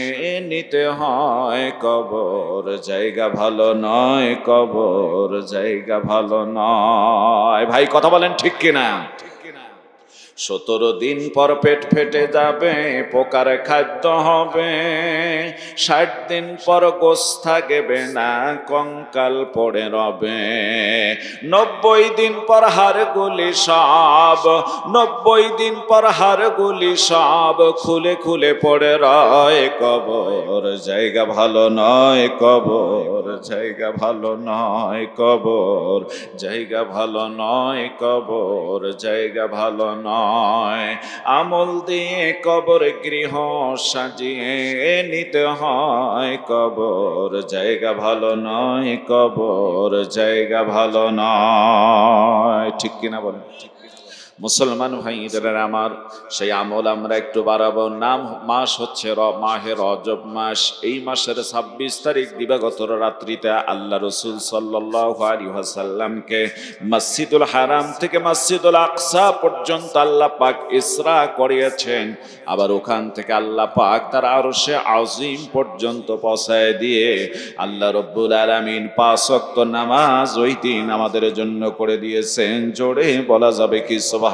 নিতে হয়, কবর জায়গা ভালো নয়, কবর জায়গা ভালো নয়। ভাই কথা বলেন ঠিক কিনা? 17 দিন পর পেট ফেটে যাবে, পোকার খাদ্য হবে। 60 দিন পর গোশ থাকবে না, কঙ্কাল পড়ে রবে। 90 দিন পর হাড়গুলি সব, 90 দিন পর হাড়গুলি সব খুলে খুলে পড়ে রয়, কবর জায়গা ভালো নয়, কবর জায়গা ভালো নয়, কবর জায়গা ভালো নয়, কবর জায়গা ভালো নয়। আমল দিয়ে কবর গৃহ সাজিয়ে নিতে হয়, কবর জায়গা ভালো নয়, কবর জায়গা ভালো নয়। ঠিক কিনা বলেন? মুসলমান ভাইদের আমার, সেই আমল আমরা একটু বাড়াবো। নাম মাস হচ্ছে মাহে রজব মাস। এই মাসের 26 তারিখ দিবাগত রাত্রিতে আল্লাহ রসুল সাল্লাল্লাহু আলাইহি ওয়াসাল্লামকে মসজিদুল হারাম থেকে মসজিদুল আকসা পর্যন্ত আল্লাহ পাক ইসরা করিয়েছেন। আবার ওখান থেকে আল্লাহ পাক তার আরশে আজিম পর্যন্ত পৌঁছায় দিয়ে আল্লাহ রব্বুল আলামিন 5 ওয়াক্ত নামাজ ওই দিন আমাদের জন্য করে দিয়েছেন। জোরে বলা যাবে কি সুবহানাল্লাহ?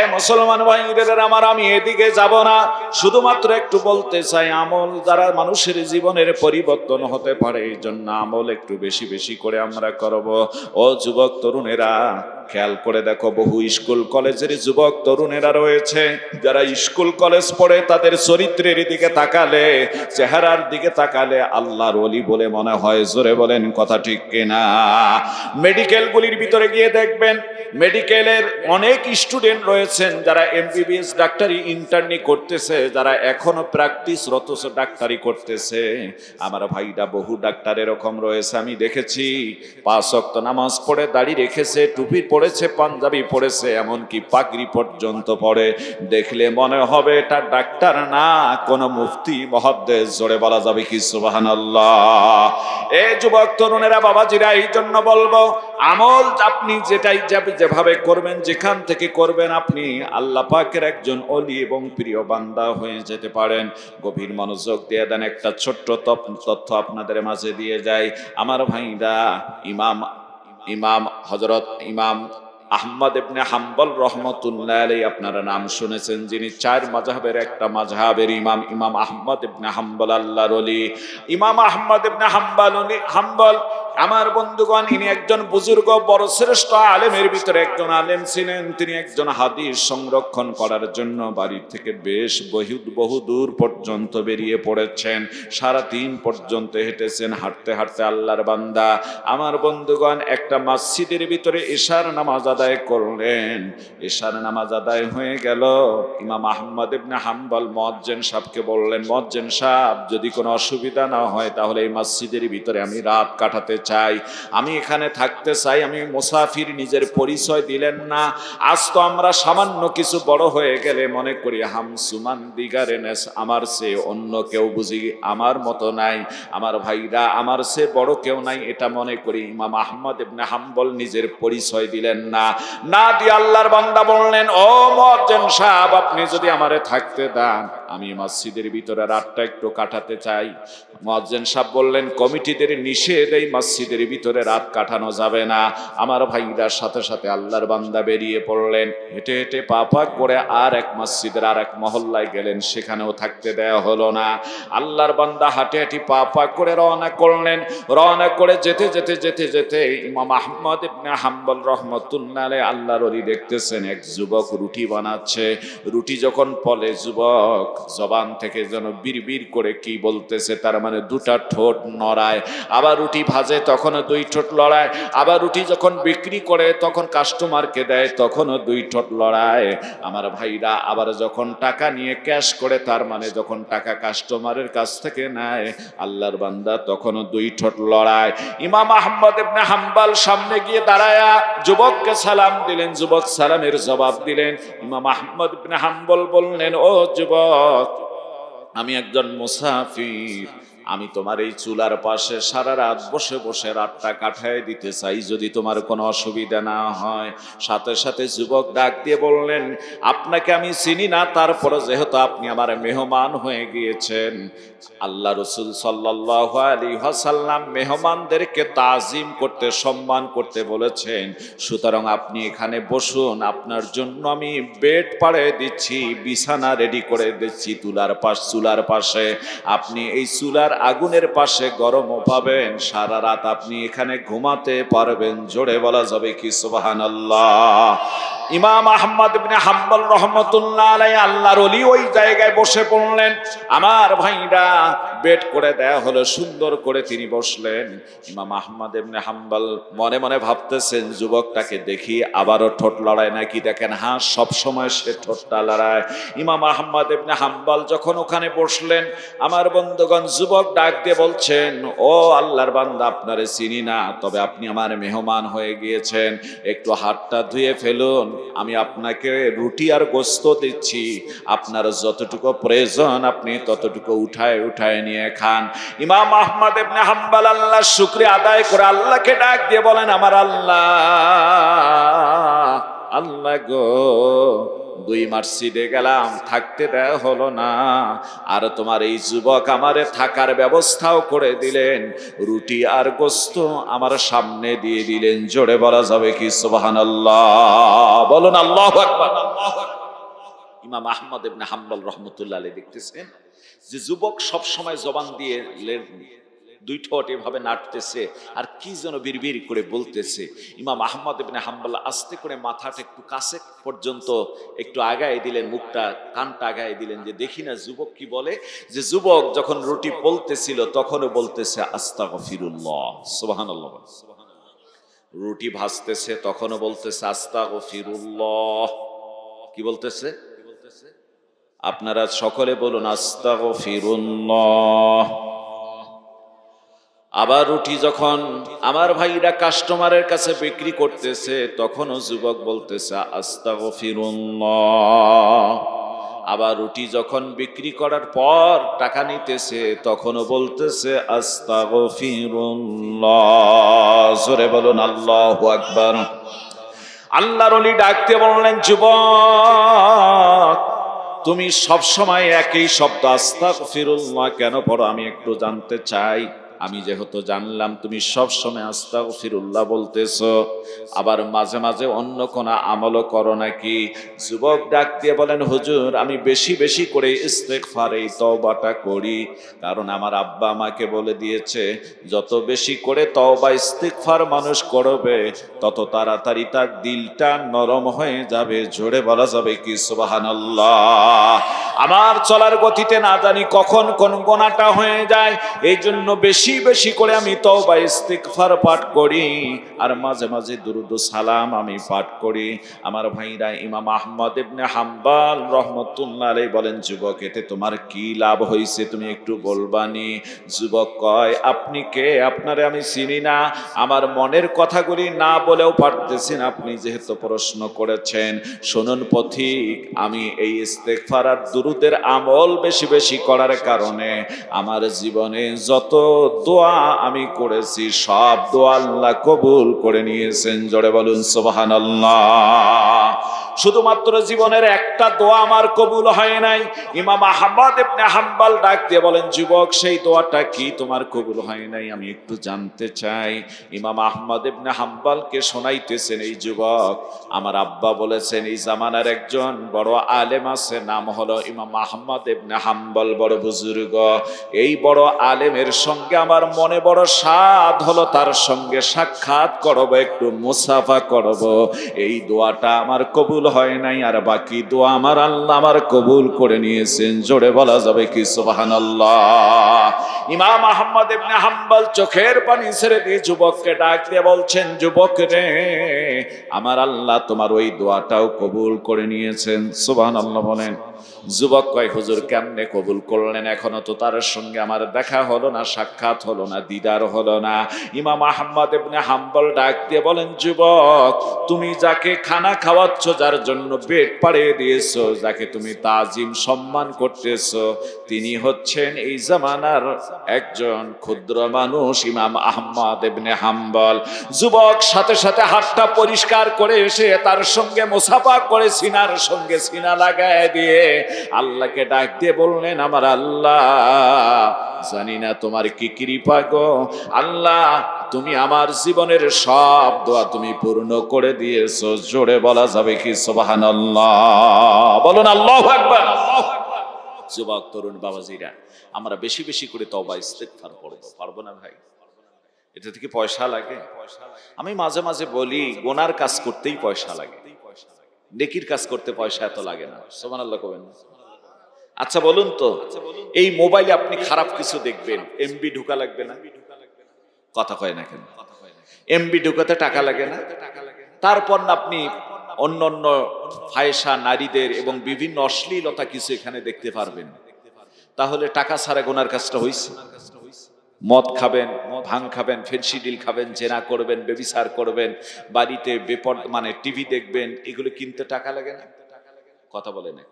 এ মুসলমান ভাইদের আমার, আমি এদিকে যাব না, শুধুমাত্র একটু বলতে চাই, আমল দ্বারা মানুষের জীবনের পরিবর্তন হতে পারে। এই জন্য আমল একটু বেশি বেশি করে আমরা করব। ও যুবক তরুণেরা, খেয়াল করে দেখো, বহু স্কুল কলেজের যুবক তরুণেরা রয়েছে যারা স্কুল কলেজ পড়ে, তাদের চরিত্রের দিকে তাকালে, চেহারার দিকে তাকালে আল্লাহর ওলি বলে মনে হয়। জোরে বলেন কথা ঠিক কিনা? মেডিকেলগুলির ভিতরে গিয়ে দেখবেন, মেডিকেলের অনেক স্টুডেন্ট রয়েছেন যারা এমবিবিএস ডাক্তারি ইন্টার্নি করতেছে, যারা এখনো প্র্যাকটিসরত ডাক্তারি করতেছে। আমার ভাইরা বহু ডাক্তার এরকম রয়েছে, আমি দেখেছি 5 ওয়াক্ত নামাজ পড়ে, দাড়ি রেখেছে, টুপি পড়েছে, পাঞ্জাবি পড়েছে, এমনকি পাগড়ি পর্যন্ত পড়ে। দেখলে মনে হবে এটা ডাক্তার না, কোন মুফতি মুহাদ্দিস। জোরে বলা যাবে কি সুবহানাল্লাহ? এই যুবক তরুণেরা, বাবাজিরা, এই জন্য বলবো, আমল আপনি যেভাবে করবেন, যেখান থেকে করবেন, আপনি আল্লাহ পাকের একজন ওলি এবং প্রিয় বান্দা হয়ে যেতে পারেন। গভীর মনোযোগ দিয়ে দেন, একটা ছোট্ট তথ্য আপনাদের মাঝে দিয়ে যাই। আমার ভাইরা, ইমাম হযরত ইমাম আহমদ ইবনে হাম্বল রাহমাতুল্লাহ আলাইহি, আপনারা নাম শুনেছেন, যিনি 4 মাযহাবের একটা মাযহাবের ইমাম। ইমাম আহমদ ইবনে হাম্বল আল্লাহর ওলি। ইমাম আহমদ ইবনে হাম্বল আমার বন্ধুগণ, ইনি একজন বুজুর্গ, বড় শ্রেষ্ঠ আলেমের ভিতরে একজন আলেম ছিলেন। তিনি একজন হাদিস সংরক্ষণ করার জন্য বাড়ি থেকে বেশ বহু দূর পর্যন্ত বেরিয়ে পড়েছেন। সারা দিন পর্যন্ত হেঁটেছেন। হাঁটতে হাঁটতে আল্লাহর বান্দা আমার বন্ধুগণ একটা মসজিদের ভিতরে ইশার নামাজ আদায় করলেন। ইশার নামাজ আদায় হয়ে গেল। ইমাম আহমদ ইবনে হাম্বল মুয়াজ্জিন সাহেবকে বললেন, মুয়াজ্জিন সাহেব, যদি কোনো অসুবিধা না হয় তাহলে এই মসজিদের ভিতরে আমি রাত কাটাতে চাই, আমি এখানে থাকতে চাই, আমি মুসাফির। নিজের পরিচয় দিলেন না। আজ তো আমরা সামান্য কিছু বড় হয়ে গেলে মনে করি হাম সুমান দিগারে নেস, আমার সে অন্য কেউ বুঝি আমার মতো নাই। আমার ভাইরা, আমার সে বড় কেউ নাই এটা মনে করি। ইমাম আহমদ ইবনে হাম্বল নিজের পরিচয় দিলেন না। না দিয়ে আল্লাহর বান্দা বললেন, ও মুয়াজ্জিন সাহেব, আপনি যদি আমারে থাকতে দেন, আমি মসজিদের ভিতরে রাতটা একটু কাটাতে চাই। মুয়াজ্জিন সাহেব বললেন, কমিটিদের নিষেধ, এই মসজিদের ভিতরে রাত কাটানো যাবে না। আমার ভাইরা, সাথে সাথে আল্লাহর বান্দা বেরিয়ে পড়লেন। হেঁটে হেঁটে পা পা করে আর এক মসজিদের আর এক মহল্লায় গেলেন, সেখানেও থাকতে দেয়া হলো না। আল্লাহর বান্দা হাঁটে হাঁটি পা পা করে রওনা করলেন। রওনা করে যেতে যেতে যেতে যেতে ইমাম আহমদ ইবনে হাম্বল রাহমাতুল্লাহ আলাইহি আল্লাহর ওলি দেখতেছেন এক যুবক রুটি বানাচ্ছে। রুটি যখন পলে, যুবক জবান থেকে যেন বিড়বিড় করে কি বলতেছে, তার মানে দুটা ঠোঁট নড়ায়। আবার রুটি ভাজে তখনও দুই ঠোঁট লড়ায়। আবার রুটি যখন বিক্রি করে তখন কাস্টমারকে দেয় তখনও দুই ঠোঁট লড়ায়। আমার ভাইরা আবার যখন টাকা নিয়ে ক্যাশ করে, তার মানে যখন টাকা কাস্টমারের কাছ থেকে নেয় আল্লাহর বান্দা তখনও দুই ঠোঁট লড়ায়। ইমাম আহমদ ইবনে হাম্বল সামনে গিয়ে দাঁড়ায়া যুবককে সালাম দিলেন, যুবক সালামের জবাব দিলেন। ইমাম আহমদ ইবনে হাম্বল বললেন, ও যুবক, আমি একজন মুসাফির, আমি তোমার এই চুলার পাশে সারা রাত বসে বসে রাতটা কাটায় দিতে চাই, যদি তোমার কোনো অসুবিধা না হয়। সাথে সাথে যুবক ডাক দিয়ে বললেন, আপনাকে আমি চিনি না, তারপরে যেহেতু আপনি আমার মেহমান হয়ে গিয়েছেন, আল্লাহ রসুল সাল্লাল্লাহু আলাইহি ওয়াসাল্লাম মেহমানদেরকে তাজিম করতে, সম্মান করতে বলেছেন, সুতরাং আপনি এখানে বসুন, আপনার জন্য আমি বেড পাড়ে দিচ্ছি, বিছানা রেডি করে দিচ্ছি চুলার পাশে। আপনি এই চুলার আগুনের পাশে গরমও পাবেন, সারা রাত আপনি এখানে ঘুমাতে পারবেন। জোরে বলা যাবে কি সুবহানাল্লাহ। ইমাম আহমদ ইবনে হাম্বল রহমতুল্লাহ আলাইহি আল্লাহর ওলি ওই জায়গায় বসে পড়লেন। আমার ভাইরা বেড করে দেয়া হলো, সুন্দর করে তিনি বসলেন। ইমাম আহমদ ইবনে হাম্বল মনে মনে ভাবতেছেন, যুবকটাকে দেখি আবারও ঠোঁট লড়ায় নাকি। দেখেন, হ্যাঁ, সব সময় সে ঠোঁটটা লড়ায়। ইমাম আহমদ ইবনে হাম্বল যখন ওখানে বসলেন, আমার বন্ধুগণ, যুবক ডাক দিয়ে বলছেন, ও আল্লাহর বান্দা, আপনারে চিনি না, তবে আপনি আমার মেহমান হয়ে গিয়েছেন, একটু হাতটা ধুয়ে ফেলুন, আমি আপনাকে রুটি আর গোশত দিচ্ছি, আপনার যতটুকু প্রয়োজন আপনি ততটুকু উঠায় উঠায় নিয়ে খান। ইমাম আহমদ ইবনে হাম্বল আল্লাহর শুকরিয়া আদায় করে আল্লাহকে ডাক দিয়ে বলেন, আমার আল্লাহ, আল্লাহ গো, 2 মসজিদে গেলাম, থাকতে দেয়া হলো না, আর তোমার এই যুবক আমারে থাকার ব্যবস্থাও করে দিলেন, রুটি আর গোশত আমার সামনে দিয়ে দিলেন। জোরে বলা যাবে কি সুবহানাল্লাহ, বলুন আল্লাহু আকবার। ইমাম আহমদ ইবনে হাম্বল রহমতুল্লাহ আলাইহি দেখতেছেন যে যুবক সব সময় জবান দিয়ে দুই ঠোঁট এভাবে নাড়তেছে আর কি যেন বিড়বিড় করে বলতেছে। ইমাম আহমদ ইবনে হাম্বল আস্তে করে মাথাটা একটু কাছে পর্যন্ত একটু আগায় দিলেন, মুখটা কানটা আগায় দিলেন, যে দেখি না যুবক কি বলে। যে যুবক যখন রুটি বলতেছিল তখনও বলতেছে আস্তাগফিরুল্লাহ, সুবহানাল্লাহ। রুটি ভাজতেছে তখনও বলতেছে আস্তাগফিরুল্লাহ। কি বলতেছে? আপনারা সকলে বলুন আস্তাগফিরুল্লাহ। আবার রুটি যখন আমার ভাইরা কাস্টমারের কাছে বিক্রি করতেছে তখনও যুবক বলতেছে আস্তাগফিরুল্লাহ। আবার রুটি যখন বিক্রি করার পর টাকা নিতেছে তখনও বলতেছে আস্তাগফিরুল্লাহ। জোরে বলুন আল্লাহু আকবার। আল্লাহর ওলি ডাকতে বললেন, যুবক, তুমি সব সময় একই শব্দ আস্তাগফিরুল্লাহ কেন পড়ো, আমি একটু জানতে চাই। আমি যেহেতু জানলাম তুমি সব সময় আস্তাগফিরুল্লাহ বলতেছো, আবার মাঝে মাঝে অন্য কোন আমলও করো নাকি? যুবক ডাক দিয়ে বলেন, হুজুর, আমি বেশি বেশি করে ইস্তেগফার, এই তওবাটা করি, কারণ আমার আব্বা আমাকে বলে দিয়েছে যত বেশি করে তওবা ইস্তেগফার মানুষ করবে তত তাড়াতাড়ি তার দিলটা নরম হয়ে যাবে। জোরে বলা যাবে কি সুবহানাল্লাহ। আমার চলার গতিতে না জানি কখন কোন গুনাহটা হয়ে যায়, এই জন্য বেশি বেশি করে আমি তওবা ইস্তিগফার পাঠ করি আর মাঝে মাঝে দুরূদ ও সালাম আমি পাঠ করি। আমার ভাইরা, ইমাম আহমদ ইবনে হাম্বল রহমতুল্লাহ আলাইহি বলেন, যুবক, এতে তোমার কি লাভ হয়েছে তুমি একটু বলবানি? যুবক কয়, আপনি কে? আপনারে আমি চিনি না, আমার মনের কথাগুলি না বলেও পারতেছি না, আপনি যেহেতু প্রশ্ন করেছেন। শুনুন পথিক, আমি এই ইস্তেগফার আর দুরূদের আমল বেশি বেশি করার কারণে আমার জীবনে যত দোয়া আমি করেছি সব দোয়া আল্লাহ কবুল করে নিয়েছেন। জোরে বলুন সুবহানাল্লাহ। শুধুমাত্র জীবনের একটা দোয়া আমার কবুল হয় নাই। ইমাম আহমদ ইবনে হাম্বল ডাক দিয়ে বলেন, যুবক, সেই দোয়াটা কি তোমার কবুল হয় নাই? আমি একটু জানতে চাই। ইমাম আহমদ ইবনে হাম্বলকে শোনাইতেছেন, এই যুবক, আমার আব্বা বলেছেন এই জামানার একজন বড় আলেম আছে, নাম হলো ইমাম আহমদ ইবনে হাম্বল, বড় বুজুর্গ। এই বড় আলেমের সঙ্গে আমার মনে বড় সাধ হলো তার সঙ্গে সাক্ষাৎ করব, একটু মুসাফা করব। এই দোয়াটা আমার কবুল কবুল হয় নাই, আর বাকি দোয়া আমার আল্লাহ আমার কবুল করে নিয়েছেন। জোরে বলা যাবে কি সুবহানাল্লাহ। ইমাম আহমদ ইবনে হাম্বল চোখের পানি ছেড়ে দিয়ে যুবককে ডাক দিয়ে বলছেন, যুবক রে, আমার আল্লাহ তোমার ওই দোয়াটাও কবুল করে নিয়েছেন। সুবহানাল্লাহ বলেন। যুবক কয়, হুজুর কেমনে কবুল করলেন? এখনো তো তার সঙ্গে আমার দেখা হলো না, সাক্ষাৎ হলো না, দিদার হলো না। ইমাম আহমদ ইবনে হাম্বল ডাক দিয়ে বলেন, যুবক, তুমি যাকে খানা খাওয়াচ্ছ, যার জন্য পেট পাড়িয়ে দিয়েছো, যাকে তুমি তাজিম সম্মান করতেছো, তিনি হচ্ছেন এই জামানার একজন ক্ষুদ্র মানুষ, ইমাম আহমদ ইবনে হাম্বল। যুবক সাথে সাথে হাতটা পরিষ্কার করে এসে তার সঙ্গে মুসাফা করে সিনার সঙ্গে সিনা লাগায় দিয়ে আল্লাহকে ডাক দিয়ে বললেন, আমার আল্লাহ, জানি না তোমার কি কৃপা গো আল্লাহ, তুমি আমার জীবনের সব দোয়া তুমি পূর্ণ করে দিয়েছো। জোরে বলা যাবে কি সুবহানাল্লাহ? বলুন আল্লাহু আকবার। যুবক তরুণ বাবাজিরা, আমরা বেশি বেশি করে তওবা ইস্তেগফার করব, পারবো না ভাই? এটা থেকে পয়সা লাগে? আমি মাঝে মাঝে বলি, গুনার কাজ করতেই পয়সা লাগে, নেকির কাজ করতে পয়সা এত লাগে না। সুবহানাল্লাহ কবেন না? আচ্ছা বলুন তো, এই মোবাইলে আপনি খারাপ কিছু দেখবেন, এমবি ঢোকা লাগবে না? কথা কয় না কেন? এমবি ঢোকাতে টাকা লাগে না? তারপর না আপনি অন্য অন্য ফায়সা নারীদের এবং বিভিন্ন অশ্লীলতা কিছু এখানে দেখতে পারবেন। তাহলে টাকা ছাড়া গুনার কাজটা হইছে? মদ খাবেন, ভাং খাবেন, ফেন্সিডিল খাবেন, জেনা করবেন, বেবিচার করবেন, বাড়িতে মানে টিভি দেখবেন, এগুলো কিনতে টাকা লাগে না? কথা বলে না?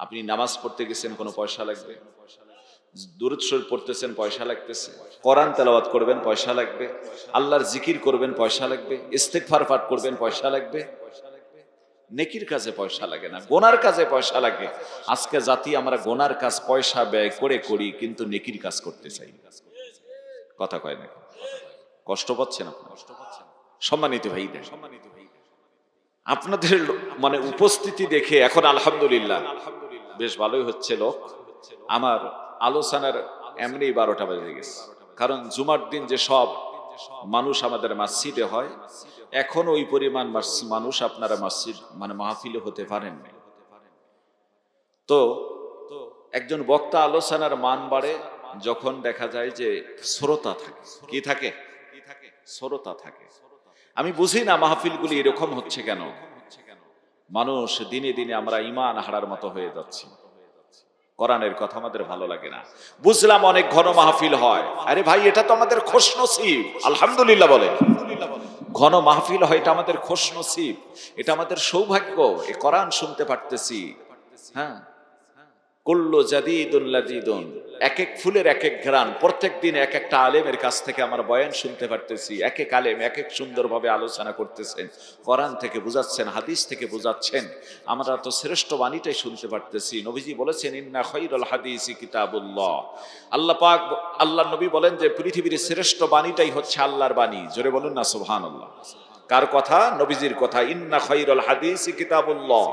আপনি নামাজ পড়তে গেছেন, কোনো পয়সা লাগবে? দুরূদ শরীফ পড়তেছেন, পয়সা লাগতেছে। কোরআন তেলাওয়াত করবেন, পয়সা লাগবে। আল্লাহর জিকির করবেন, পয়সা লাগবে। ইস্তেগফার পাঠ করবেন, পয়সা লাগবে। নেকির কাজে পয়সা লাগে না, গোনার কাজে পয়সা লাগে। আজকে জাতি আমরা গোনার কাজ পয়সা ব্যয় করে করি, কিন্তু নেকির কাজ করতে চাই। কথা কয় না? কষ্ট পাচ্ছেন আপনারা? সম্মানিত ভাই, আপনাদের মানে উপস্থিতি দেখে এখন আলহামদুলিল্লাহ বেশ ভালোই হচ্ছে লোক। আমার আলোচনার এমনি 12টা বেজে গেছে, কারণ জুমার দিন যে সব মানুষ আমাদের মসজিদে হয়, এখন ওই পরিমাণ মানুষ আপনারা মসজিদ মানে মাহফিলে হতে পারেন না। তো একজন বক্তা আলোচনার মান বাড়ে যখন দেখা যায় যে শ্রোতা থাকে। কি থাকে? শ্রোতা থাকে। আমি বুঝি না মাহফিলগুলি এরকম হচ্ছে কেন। মানুষ দিনে দিনে আমরা ঈমান হারার মতো হয়ে যাচ্ছি। কোরআনের কথা আমাদের ভালো লাগে না। বুঝলাম অনেক ঘন মাহফিল হয়, আরে ভাই এটা তো আমাদের খুশনসিব। আলহামদুলিল্লাহ বলে। ঘন মাহফিল হয়, এটা আমাদের খুশনসিব, এটা আমাদের সৌভাগ্য। এই কোরআন শুনতে পারতেছি। হ্যাঁ, কুল্লু জাদিদুন লাজিদুন, এক এক ফুলের এক এক ঘ্রাণ। প্রত্যেক দিন এক একটা আলেমের কাছ থেকে আমার বয়ান শুনতে পারতেছি। এক এক আলেম এক এক সুন্দরভাবে আলোচনা করতেছেন, কোরআন থেকে বুঝাচ্ছেন, হাদিস থেকে বুঝাচ্ছেন। আমরা তো শ্রেষ্ঠ বাণীটাই শুনতে পারতেছি। নবীজি বলেছেন, ইন্না খায়রুল হাদিসি কিতাবুল্লাহ। আল্লাহ পাক, আল্লাহর নবী বলেন যে পৃথিবীর শ্রেষ্ঠ বাণীটাই হচ্ছে আল্লাহর বাণী। জোরে বলুন না সুবহানাল্লাহ। কার কথা? নবীজির কথা। ইন্না খায়রুল হাদিসি কিতাবুল্লাহ,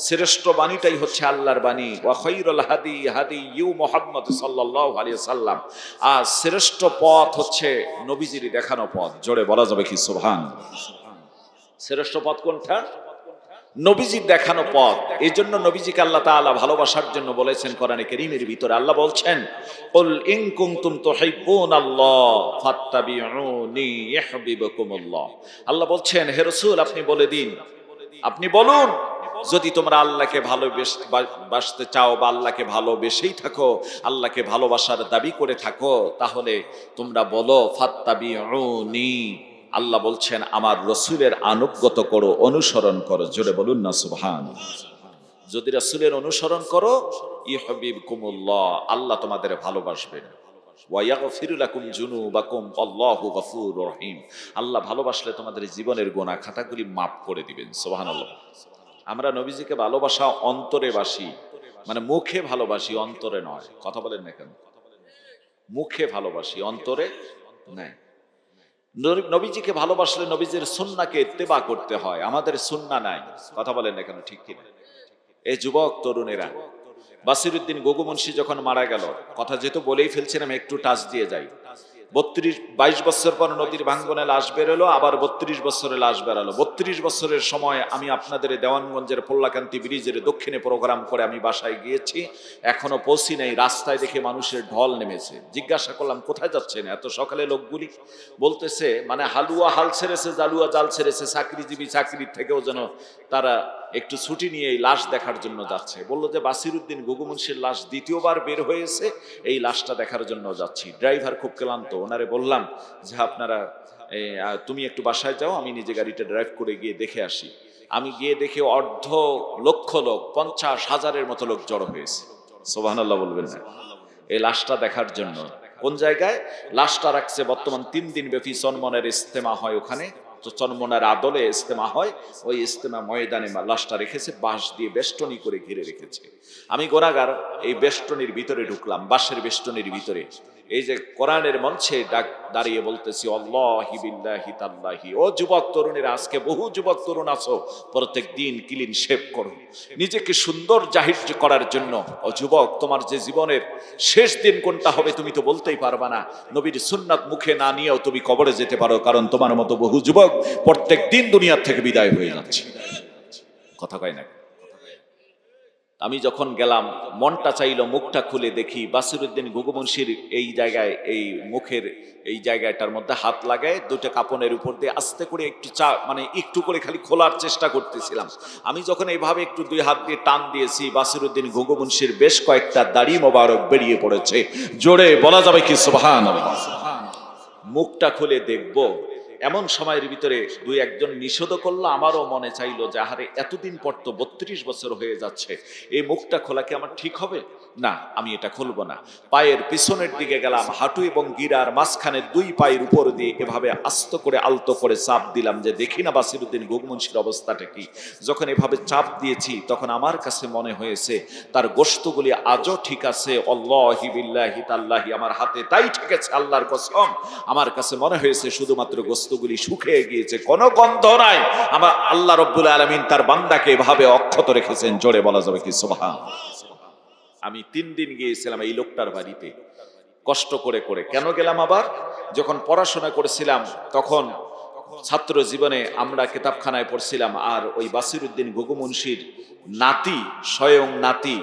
শ্রেষ্ঠ বাণীটাই হচ্ছে আল্লাহর বাণী। ওয়া খায়রুল হাদি হাদিয়ু মুহাম্মদ সাল্লাল্লাহু আলাইহি ওয়াসাল্লাম, আর শ্রেষ্ঠ পথ হচ্ছে নবীজির দেখানো পথ। জোরে বলা যাবে কি সুবহানাল্লাহ? শ্রেষ্ঠ পথ কোনটা? নবীজির দেখানো পথ। এই জন্য নবীজিকে আল্লাহ তাআলা ভালোবাসার জন্য বলেছেন কোরআনে কারীমের ভিতরে, আল্লাহ বলছেন, কুল ইন কুনতুম তুহিব্বুনাল্লাহ ফাত্তাবিউনি ইউহিব্বুকুমুল্লাহ। আল্লাহ বলছেন, হে রাসূল আপনি বলে দিন, আপনি বলুন, যদি তোমরা আল্লাহকে ভালোবাসতে চাও বা আল্লাহকে ভালোবেসেই থাকো, আল্লাহকে ভালোবাসার দাবি করে থাকো, তাহলে তোমরা বলো ফাত্তাবিউনি। আল্লাহ বলছেন আমার রসুলের আনুগত্য করো, অনুসরণ করো। জোরে বলুন না সুবহানাল্লাহ। যদি রসুলের অনুসরণ করো, ইউহিব্বুকুমুল্লাহ, আল্লাহ তোমাদের ভালোবাসবেন। ওয়া ইয়াগফিরু লাকুম যুনুবাকুম আল্লাহু গফুরুর রহিম। আল্লাহ ভালোবাসলে তোমাদের জীবনের গুনাহ খাতাগুলি মাফ করে দিবেন। সুবহানাল্লাহ। আমরা নবীজিকে ভালোবাসা অন্তরে বাসি, মানে মুখে ভালোবাসি, অন্তরে নয়। কথা বলেন না কেন? মুখে ভালোবাসি, অন্তরে নাই। নবীজিকে ভালোবাসলে নবীজির সুন্নাহকে ইত্তেবা করতে হয়। আমাদের সুন্নাহ নাই। কথা বলেন না কেন? ঠিক কি না? এই যুবক তরুণেরা, বাসিরউদ্দিন গগু মুন্সি যখন মারা গেল, কথা যেহেতু বলেই ফেলছিলাম একটু টাচ দিয়ে যাই। 22 বছর পর নদীর ভাঙ্গনে লাশ বেরোলো, আবার 32 বছরে লাশ বেরালো। 32 বছরের সময় আমি আপনাদের দেওয়ানগঞ্জের পোল্লাকান্তি ব্রিজের দক্ষিণে প্রোগ্রাম করে আমি বাসায় গিয়েছি, এখনো পৌঁছি নাই। রাস্তায় দেখে মানুষের ঢল নেমেছে। জিজ্ঞাসা করলাম কোথায় যাচ্ছেন এত সকালে লোকগুলি? বলতেছে মানে হালুয়া হাল ছেড়েছে, জালুয়া জাল ছেড়েছে, চাকরিজীবী চাকরির থেকেও যেন তারা একটু ছুটি নিয়ে এই লাশ দেখার জন্য যাচ্ছে। বললো যে বাসিরউদ্দিন ঘুঘু মুন্সির লাশ দ্বিতীয়বার বের হয়েছে, এই লাশটা দেখার জন্য যাচ্ছি। ড্রাইভার খুব ক্লান্ত, ওনারে বললাম যে আপনারা তুমি একটু বাসায় যাও, আমি নিজে গাড়িটা ড্রাইভ করে গিয়ে দেখে আসি। আমি গিয়ে দেখে অর্ধ লক্ষ লোক, 50,000-এর মতো লোক জড়ো হয়েছে। সুবহানাল্লাহ বলবেন না? এই লাশটা দেখার জন্য। কোন জায়গায় লাশটা রাখছে? বর্তমান 3 দিন ব্যাপী চনমনের ইস্তেমা হয় ওখানে, তো চনমনের আদলে ইস্তেমা হয়, ওই ইস্তেমা ময়দানে লাশটা রেখেছে, বাঁশ দিয়ে বেষ্টনী করে ঘিরে রেখেছে। আমি গোনাগার এই বেষ্টনীর ভিতরে ঢুকলাম, বাঁশের বেষ্টনীর ভিতরে। এই যে কোরআনের মঞ্চে দাঁড়িয়ে বলতেছি আল্লাহি বিল্লাহি তাল্লাহি, ও যুবক তরুণীরা, আজকে বহু যুবক তরুণ আছো, প্রত্যেক দিন ক্লিন শেভ করো নিজেকে সুন্দর জাহির করার জন্য। ও যুবক, তোমার যে জীবনের শেষ দিন কোনটা হবে তুমি তো বলতেই পারবা না। নবীর সুন্নাত মুখে না নিয়েও তুমি কবরে যেতে পারো, কারণ তোমার মতো বহু যুবক প্রত্যেক দিন দুনিয়ার থেকে বিদায় হয়ে যাচ্ছে। কথা কয় না? আমি যখন গেলাম, মনটা চাইলো মুখটা খুলে দেখি বাসিরউদ্দিন ঘুঘু মুন্সির এই জায়গায়, এই মুখের এই জায়গাটার মধ্যে হাত লাগায় দুটো কাপনের উপর দিয়ে আস্তে করে একটু মানে একটু করে খালি খোলার চেষ্টা করতেছিলাম। আমি যখন এইভাবে একটু 2 হাত দিয়ে টান দিয়েছি, বাসিরউদ্দিন ঘুঘু মুন্সির বেশ কয়েকটা দাড়ি মোবারক বেরিয়ে পড়েছে। জোরে বলা যাবে কি সুবহানাল্লাহ? মুখটা খুলে দেখবো, এমন সময়ের ভিতরে 2-1 নিষেধ করলো। আমারও মনে চাইলো যে আহারে, এতদিন পর তো 32 বছর হয়ে যাচ্ছে, এই মুখটা খোলা কি আমার ঠিক হবে? না, আমি এটা খুলবো না। পায়ের পিছনের দিকে গেলাম, হাঁটু এবং গিরার মাঝখানে 2 পায়ের উপর দিয়ে এভাবে আস্ত করে আলতো করে চাপ দিলাম যে দেখি না বাসিরউদ্দিন ঘুঘু মুন্সির অবস্থাটা কি। যখন এভাবে চাপ দিয়েছি তখন আমার কাছে মনে হয়েছে তার গোশতগুলি আজও ঠিক আছে। আল্লাহি বিল্লাহি তাল্লাহি, আমার হাতে তাই ঠিক আছে, আল্লাহর কসম। আমার কাছে মনে হয়েছে শুধুমাত্র গোশতগুলি শুকিয়ে গিয়েছে, কোনো গন্ধ নাই। আমার আল্লাহ রাব্বুল আলামিন তার বান্দাকে এভাবে অক্ষত রেখেছেন। জোরে বলা যাবে কি সুবহানাল্লাহ? আমি 3 দিন গিয়েছিলাম এই লোকটার বাড়িতে, কষ্ট করে করে। কেন গেলাম? আবার যখন পড়াশোনা করেছিলাম তখন ছাত্র জীবনে আমরা কিতাবখানায় পড়ছিলাম, আর ওই বাসিরউদ্দিন ঘুঘু মুন্সির নাতি, স্বয়ং নাতি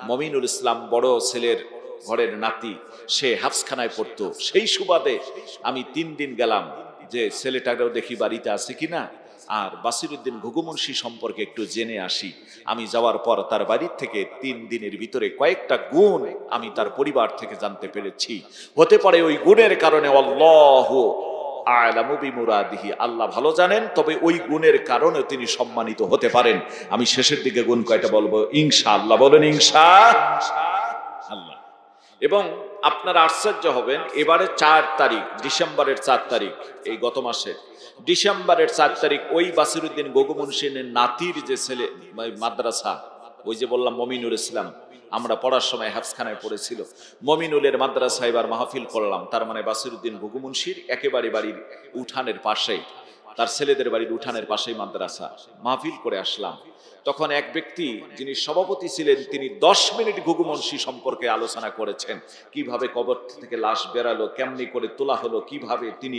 মমিনুল ইসলাম, বড় ছেলের ঘরের নাতি, সে হাফসখানায় পড়তো। সেই সুবাদে আমি 3 দিন গেলাম যে ছেলেটাকেও দেখি বাড়িতে আছে কিনা, আর বাসিরউদ্দিন ঘুঘু মুন্সি সম্পর্কে একটু জেনে আসি। আমি যাওয়ার পর তার বাড়ির থেকে 3 দিনের ভিতরে কয়েকটা গুণ আমি তার পরিবার থেকে জানতে পেরেছি। হতে পারে ওই গুণের কারণে আল্লাহু আ'লামু বিমুরাদিহি, আল্লাহ ভালো জানেন, তবে ওই গুণের কারণে তিনি সম্মানিত হতে পারেন। আমি শেষের দিকে গুণ কয়টা বলবো ইনশাআল্লাহ। বলেন ইনশাআল্লাহ। এবং আপনারা আশ্চর্য হবেন, এবারে 4 তারিখ, ডিসেম্বরের 4 তারিখ, এই গত মাসে ডিসেম্বরের 4 তারিখ, ওই বাসিরউদ্দিন ঘুঘু মুন্সির নাতির যে ছেলে মাদ্রাসা, ওই যে বললাম মমিনুল ইসলাম, আমরা পড়ার সময় হাফসখানায় পড়েছিল, মমিনুলের মাদ্রাসায় এবার মাহফিল করলাম। তার মানে বাসিরউদ্দিন ঘুঘু মুন্সির একেবারে বাড়ির উঠানের পাশেই, তার ছেলেদের বাড়ির উঠানের পাশেই মাদ্রাসা। মাহফিল করে আসলাম। তখন এক ব্যক্তি যিনি সভাপতি ছিলেন, তিনি 10 মিনিট ঘুঘু মুন্সি সম্পর্কে আলোচনা করেছেন। কিভাবে কবর থেকে লাশ বেরালো, কেমনি করে তোলা হলো, কিভাবে তিনি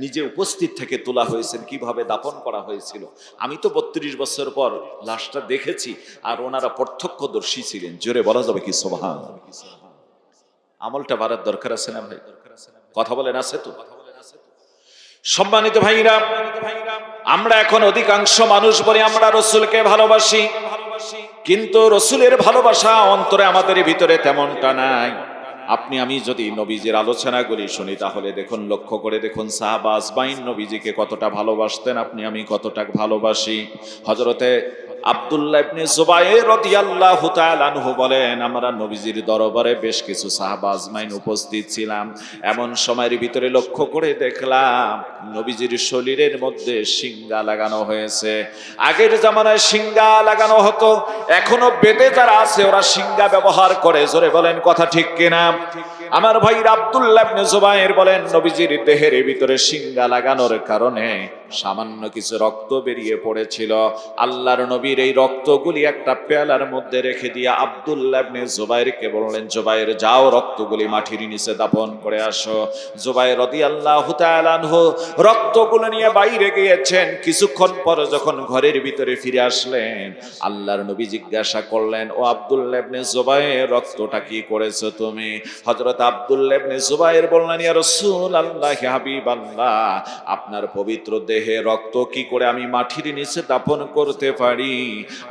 নিজে উপস্থিত থেকে তোলা হয়েছেন, কিভাবে দাফন করা হয়েছিল। আমি তো 32 বছর পর লাশটা দেখেছি, আর ওনারা প্রত্যক্ষদর্শী ছিলেন। জোরে বলা যাবে কি সুবহানাল্লাহ? আমলটা বাড়ার দরকার আছে না ভাই? কথা বলেন, আছে তো? সম্মানিত ভাইরা, আমরা এখন অধিকাংশ মানুষ বলি আমরা রসুলকে ভালোবাসি, কিন্তু রসুলের ভালোবাসা অন্তরে আমাদের ভিতরে তেমনটা নাই। আপনি আমি যদি নবীজির আলোচনাগুলি শুনি তাহলে দেখুন, লক্ষ্য করে দেখুন সাহাবা আজমাইন নবীজিকে কতটা ভালোবাসতেন, আপনি আমি কতটা ভালোবাসি। হযরতে আব্দুল্লাহ ইবনে জুবায়ের রাদিয়াল্লাহু তাআলা আনহু বলেন, আমরা নবীজির দরবারে বেশ কিছু সাহাবা আজমাইন উপস্থিত ছিলাম। এমন সময়ের ভিতরে লক্ষ্য করে দেখলাম নবীজির শরীরের মধ্যে শিঙ্গা লাগানো হয়েছে। আগের জামানায় শিঙ্গা লাগানো হতো, এখনো বেদে যারা আছে ওরা শিঙ্গা ব্যবহার করে। জোরে বলেন কথা ঠিক কিনা? আমার ভাই আব্দুল্লাহ ইবনে জুবায়ের বলেন, নবীজির দেহের ভিতরে শিঙ্গা লাগানোর কারণে সামান্য কিছু রক্ত বেরিয়ে পড়েছিল। আল্লাহর নবীর এই রক্তগুলি একটা পেয়ালার মধ্যে রেখে দিয়ে আব্দুল্লাহ ইবনে জুবাইরকে বললেন, জুবাইর যাও রক্তগুলি মাটির নিচে দাফন করে আসো। জুবাইর রাদিয়াল্লাহু তাআলা আনহু রক্তগুলো নিয়ে বাইরে গিয়েছেন। কিছুক্ষণ পর যখন ঘরের ভিতরে ফিরে আসলেন, আল্লাহর নবী জিজ্ঞাসা করলেন, ও আব্দুল্লাহ ইবনে জুবাইর রক্তটা কি করেছো তুমি? হযরত আব্দুল্লাহ ইবনে জুবাইর বললেন, ইয়া রাসূলুল্লাহ হাবিবাল্লাহ, আপনার পবিত্র দেহে রক্ত কি করে আমি মাটির নিচে দাফন করতে পারি?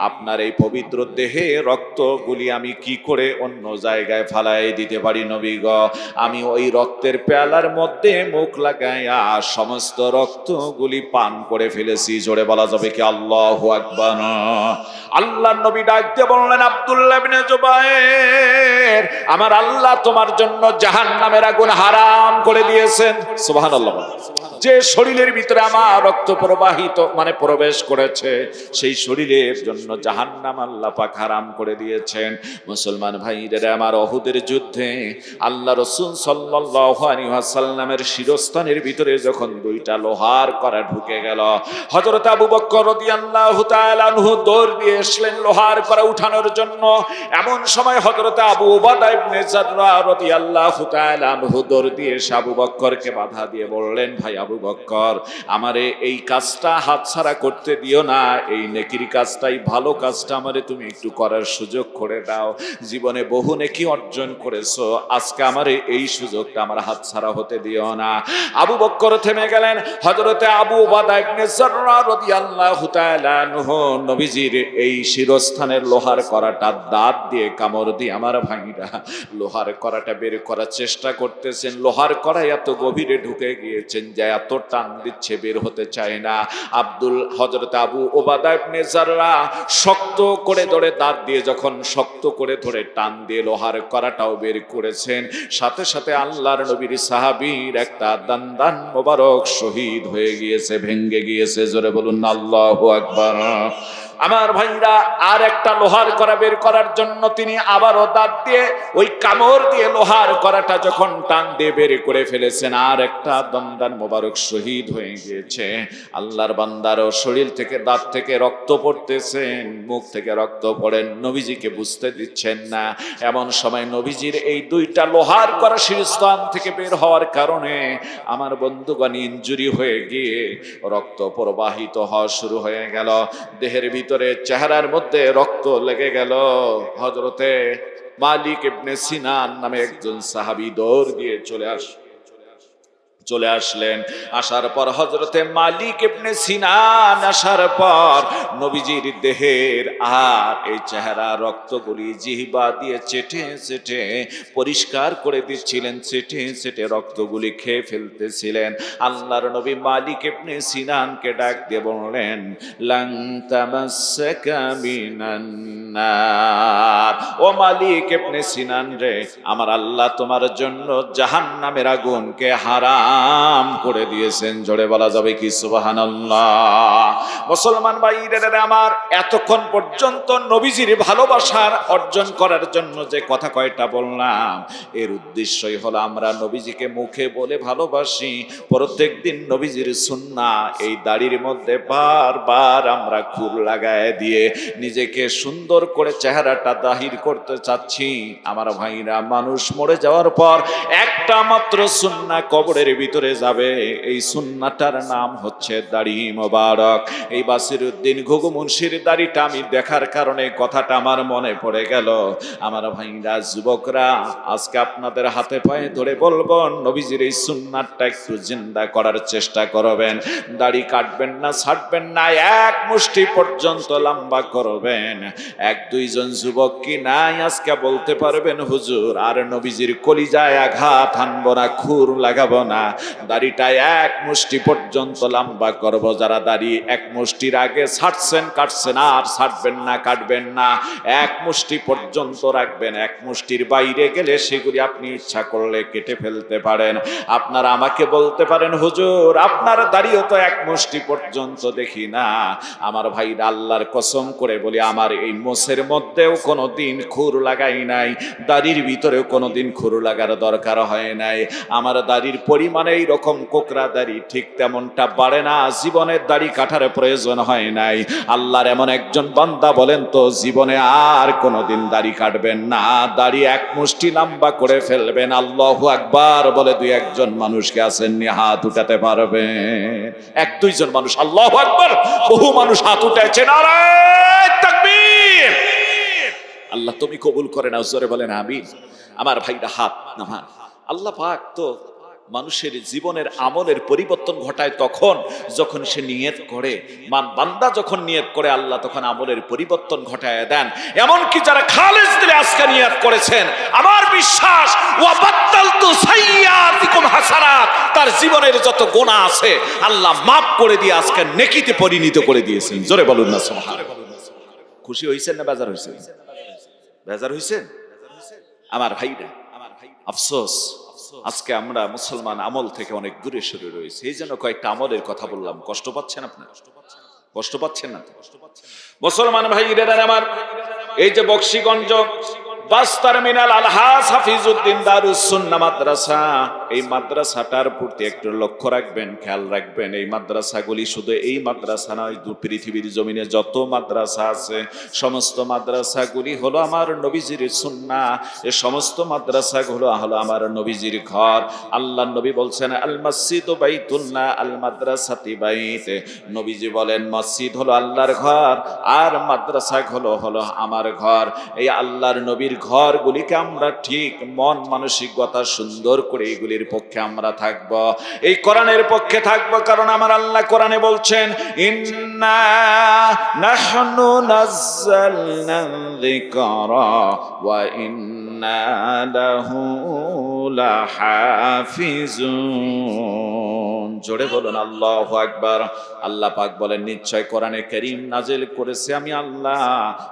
আপনার এই পবিত্র দেহে রক্তগুলি আমি কি করে অন্য জায়গায় ফালাই দিতে পারি নবী গো? আমি ওই রক্তের পেয়ালার মধ্যে মুখ লাগাইয়া সমস্ত রক্তগুলি পান করে ফেলেছি। জোরে বলা যাবে কি আল্লাহু আকবার? আল্লাহর নবী ডাক দিয়ে বললেন, আব্দুল্লাহ ইবনে জুবাইর, আমার আল্লাহ তোমার জন্য জাহান্নামের আগুন হারাম করে দিয়েছেন। সুবহানাল্লাহ। যে শরীরের ভিতরে আমার রক্ত প্রবাহিত মানে প্রবেশ করেছে, সেই শরীরের জন্য জাহান্নাম আল্লাহ পাক হারাম করে দিয়েছেন। মুসলমান ভাইরা আমার, উহুদের যুদ্ধে আল্লাহ রাসূল সাল্লাল্লাহু আলাইহি ওয়াসাল্লামের শিরস্থানের ভিতরে যখন দুইটা লোহার কড়া ঢুকে গেল, হযরত আবু বকর রাদিয়াল্লাহু তাআলা আনহু দৌড় দিয়ে আসলেন লোহার কড়া উঠানোর জন্য। এমন সময় হযরত আবু উবাদা ইবনে জাররাহ রাদিয়াল্লাহু তাআলা আনহু দৌড় দিয়ে আবু বকরকে বাধা দিয়ে বললেন, ভাই আবু বকর, আমারে এই কাজটা হাতছাড়া করতে দিও না, এই নেকির কাজটাই ভালো কাজটা আমারে তুমি একটু করার সুযোগ করে দাও। জীবনে বহু নেকি অর্জন করেছো, আজকে আমারে এই সুযোগটা আমার হাতছাড়া হতে দিও না। আবু বকর থেমে গেলেন। হযরতে আবু উবাদা ইবনে জাররাহ রাদিয়াল্লাহু তাআলা আনহু নবীজির এই শিরস্থানের লোহার কড়াটা দাঁত দিয়ে কামড় দিয়ে আমার ভাইরা লোহার কড়াটা বের করার চেষ্টা করতেছেন। লোহার কড়া এত গভীরে ঢুকে গিয়েছেন যে এত টান দিচ্ছে, বের হতে চায় না। হযরত আবু উবাদা ইবনে জাররাহ শক্ত করে ধরে দাঁত দিয়ে যখন শক্ত করে ধরে টান দিয়ে লোহার কড়াটাও বের করেছেন, সাথে সাথে আল্লাহর নবীর সাহাবীর একটা দান্দান মোবারক শহীদ হয়ে গিয়েছে, ভেঙে গিয়েছে। জোরে বলুন আল্লাহু আকবার। আমার ভাইরা আর একটা লোহার কড়া বের করার জন্য তিনি আবারও দাঁত দিয়ে ওই কামড় দিয়ে লোহার কড়াটা যখন টান দিয়ে বের করে ফেলেছেন, আর একটা দন্দান মোবারক শহীদ হয়ে গিয়েছে। আল্লাহর বান্দারও শরীর থেকে দাঁত থেকে রক্ত পড়তেছেন, মুখ থেকে রক্ত পড়েন, নবীজিকে বুঝতে দিচ্ছেন না। এমন সময় নবীজির এই দুইটা লোহার কড়া শিরস্থান থেকে বের হওয়ার কারণে আমার বন্ধুগণ ইনজুরি হয়ে গিয়ে রক্ত প্রবাহিত হওয়া শুরু হয়ে গেল। দেহের ভিতরে চেহারার মধ্যে রক্ত লেগে গেল। হযরতে মালিক ইবনে সিনান নামে একজন সাহাবী দৌড় দিয়ে চলে আসলেন। আসার পর হযরতে মালিক ইবনে সিনান আসার পর নবীজির দেহের আর এই চেহারা রক্তগুলি জিহ্বা দিয়ে চেটে চেটে পরিষ্কার করে দিচ্ছিলেন, চেটে চেটে রক্তগুলি খেয়ে ফেলতেছিলেন। আল্লাহর নবী মালিক ইবনে সিনানকে ডাক দিয়ে বললেন, লান তামাসসাকা মিনান নার, ও মালিক ইবনে সিনান রে, আমার আল্লাহ তোমার জন্য জাহান্নামের আগুনকে হারাম করে দিয়েছেন। জোরে বলা যাবে কি সুবহানাল্লাহ। মুসলমান ভাইরা আমার, এতক্ষণ পর্যন্ত নবীজির ভালোবাসার অর্জন করার জন্য যে কথা কয়টা বললাম, এর উদ্দেশ্যই হলো আমরা নবীজিকে মুখে বলে ভালোবাসি, প্রত্যেকদিন নবীজির সুন্নাহ এই দাড়ির মধ্যে বারবার আমরা খুর লাগায় দিয়ে নিজেকে সুন্দর করে চেহারাটা দাহির করতে চাচ্ছি। আমার ভাইরা, মানুষ মরে যাওয়ার পর একটা মাত্র সুন্নাহ কবরের ভিতরে যাবে, এই সুন্নাহটার নাম হচ্ছে দাড়ি মোবারক। এই বাসিরউদ্দিন ঘুঘু মুন্সির দাড়িটা আমি দেখার কারণে কথাটা আমার মনে পড়ে গেল। আমার ভাইরা, যুবকরা, আজকে আপনাদের হাতে পায়ে ধরে বলবো, নবীজির এই সুন্নাহটা একটু জিন্দা করার চেষ্টা করবেন। দাড়ি কাটবেন না, ছাড়বেন না, এক মুষ্টি পর্যন্ত লম্বা করবেন। এক দুইজন যুবক কি নাই আজকে বলতে পারবেন, হুজুর আর নবীজির কলিজায় আঘাত হানবো না, খুর লাগাবো না, দাড়িটা এক মুষ্টি পর্যন্ত লম্বা করব। যারা দাড়ি এক মুষ্টির আগে ছাড়ছেন, কাটছেন, আর ছাড়বেন না, কাটবেন না, এক মুষ্টি পর্যন্ত রাখবেন। এক মুষ্টির বাইরে গেলে সেগুলি আপনি ইচ্ছা করলে কেটে ফেলতে পারেন। আপনারা আমাকে বলতে পারেন, হুজুর আপনার দাড়িও তো এক মুষ্টি পর্যন্ত দেখি না। আমার ভাইরা, আল্লাহর কসম করে বলি, আমার এই মোছের মধ্যেও কোনোদিন খুর লাগাই নাই, দাড়ির ভিতরেও কোনোদিন খুর লাগার দরকার হয় নাই। আমার দাড়ির পরিমাণ পরিমাণে এইরকম কোকড়া দাড়ি, ঠিক তেমনটা বাড়ে না, জীবনের দাড়ি কাটার প্রয়োজন হয় নাই। আল্লাহর এমন একজন বান্দা বলেন তো জীবনে আর কোনোদিন দাড়ি কাটবেন না, দাড়ি এক মুষ্টি লম্বা করে ফেলবেন। আল্লাহু আকবার বলে দুই একজন মানুষকে আসেননি হাত উঠাতে পারবেন? এক দুইজন মানুষ আল্লাহু আকবার, বহু মানুষ হাত উঠাইছে। নারায়ে তাকবীর। আল্লাহ তুমি কবুল করে নাও, জোরে বলেন আমিন। আমার ভাইরা হাত নামান। আল্লাহ পাক তো মানুষের জীবনের আমলের পরিবর্তন ঘটায় তখন যখন সে নিয়ত করে। বান্দা যখন নিয়ত করে আল্লাহ তখন আমলের পরিবর্তন ঘটায় দেন। এমনকি যারা খালেস দিলে আজকে নিয়ত করেছেন, আমার বিশ্বাস ওয়া বাত্তালতু সাইয়্যাতিকুম হাসানাত, তার জীবনের যত গুনাহ আছে আল্লাহ মাফ করে দিয়ে আজকে নেকিতে পরিণত করে দিয়েছেন। জোরে বলুন না সুবহানাল্লাহ। খুশি হইছেন না বেজার হইছেন? বেজার হইছেন? আমার ভাইরা, আফসোস আজকে আমরা মুসলমান আমল থেকে অনেক দূরে সরে রয়েছে। এই জন্য কয়েকটা আমলের কথা বললাম। কষ্ট পাচ্ছেন আপনারা? কষ্ট পাচ্ছেন না? মুসলমান ভাইরা আমার, এই যে বক্সিগঞ্জ বাস টার্মিনাল আলহাজ হাফিজউদ্দিন দারুস সুন্নাহ মাদ্রাসা, এই মাদ্রাসাটার প্রতি একটু লক্ষ্য রাখবেন, খেয়াল রাখবেন। এই মাদ্রাসাগুলি শুধু এই মাদ্রাসা নয়, পৃথিবীর জমিনে যত মাদ্রাসা আছে সমস্ত মাদ্রাসাগুলি হলো আমার নবীজির সুন্নাহ। এই সমস্ত মাদ্রাসাগুলো হলো আমার নবীজির ঘর। আল্লাহর নবী বলছেন আল মসজিদু বাইতুল্লাহ আল মাদ্রাসাতি বাইত। নবীজি বলেন মসজিদ হলো আল্লাহর ঘর আর মাদ্রাসা হলো আমার ঘর। এই আল্লাহর নবীর ঘরগুলিকে আমরা ঠিক মন মানসিকতা সুন্দর করে এগুলির পক্ষে আমরা থাকব, এই কোরআনের পক্ষে থাকব। কারণ আমার আল্লাহ কোরআনে বলছেন ইন্না নাহনু নাযালনা যিকরা ওয়া ইন্না লাহু লাহাফিজুন। জোরে বলুন আল্লাহু আকবার। আল্লাহ পাক বলেন নিশ্চয় কোরআনে কারীম নাজিল করেছে আমি আল্লাহ,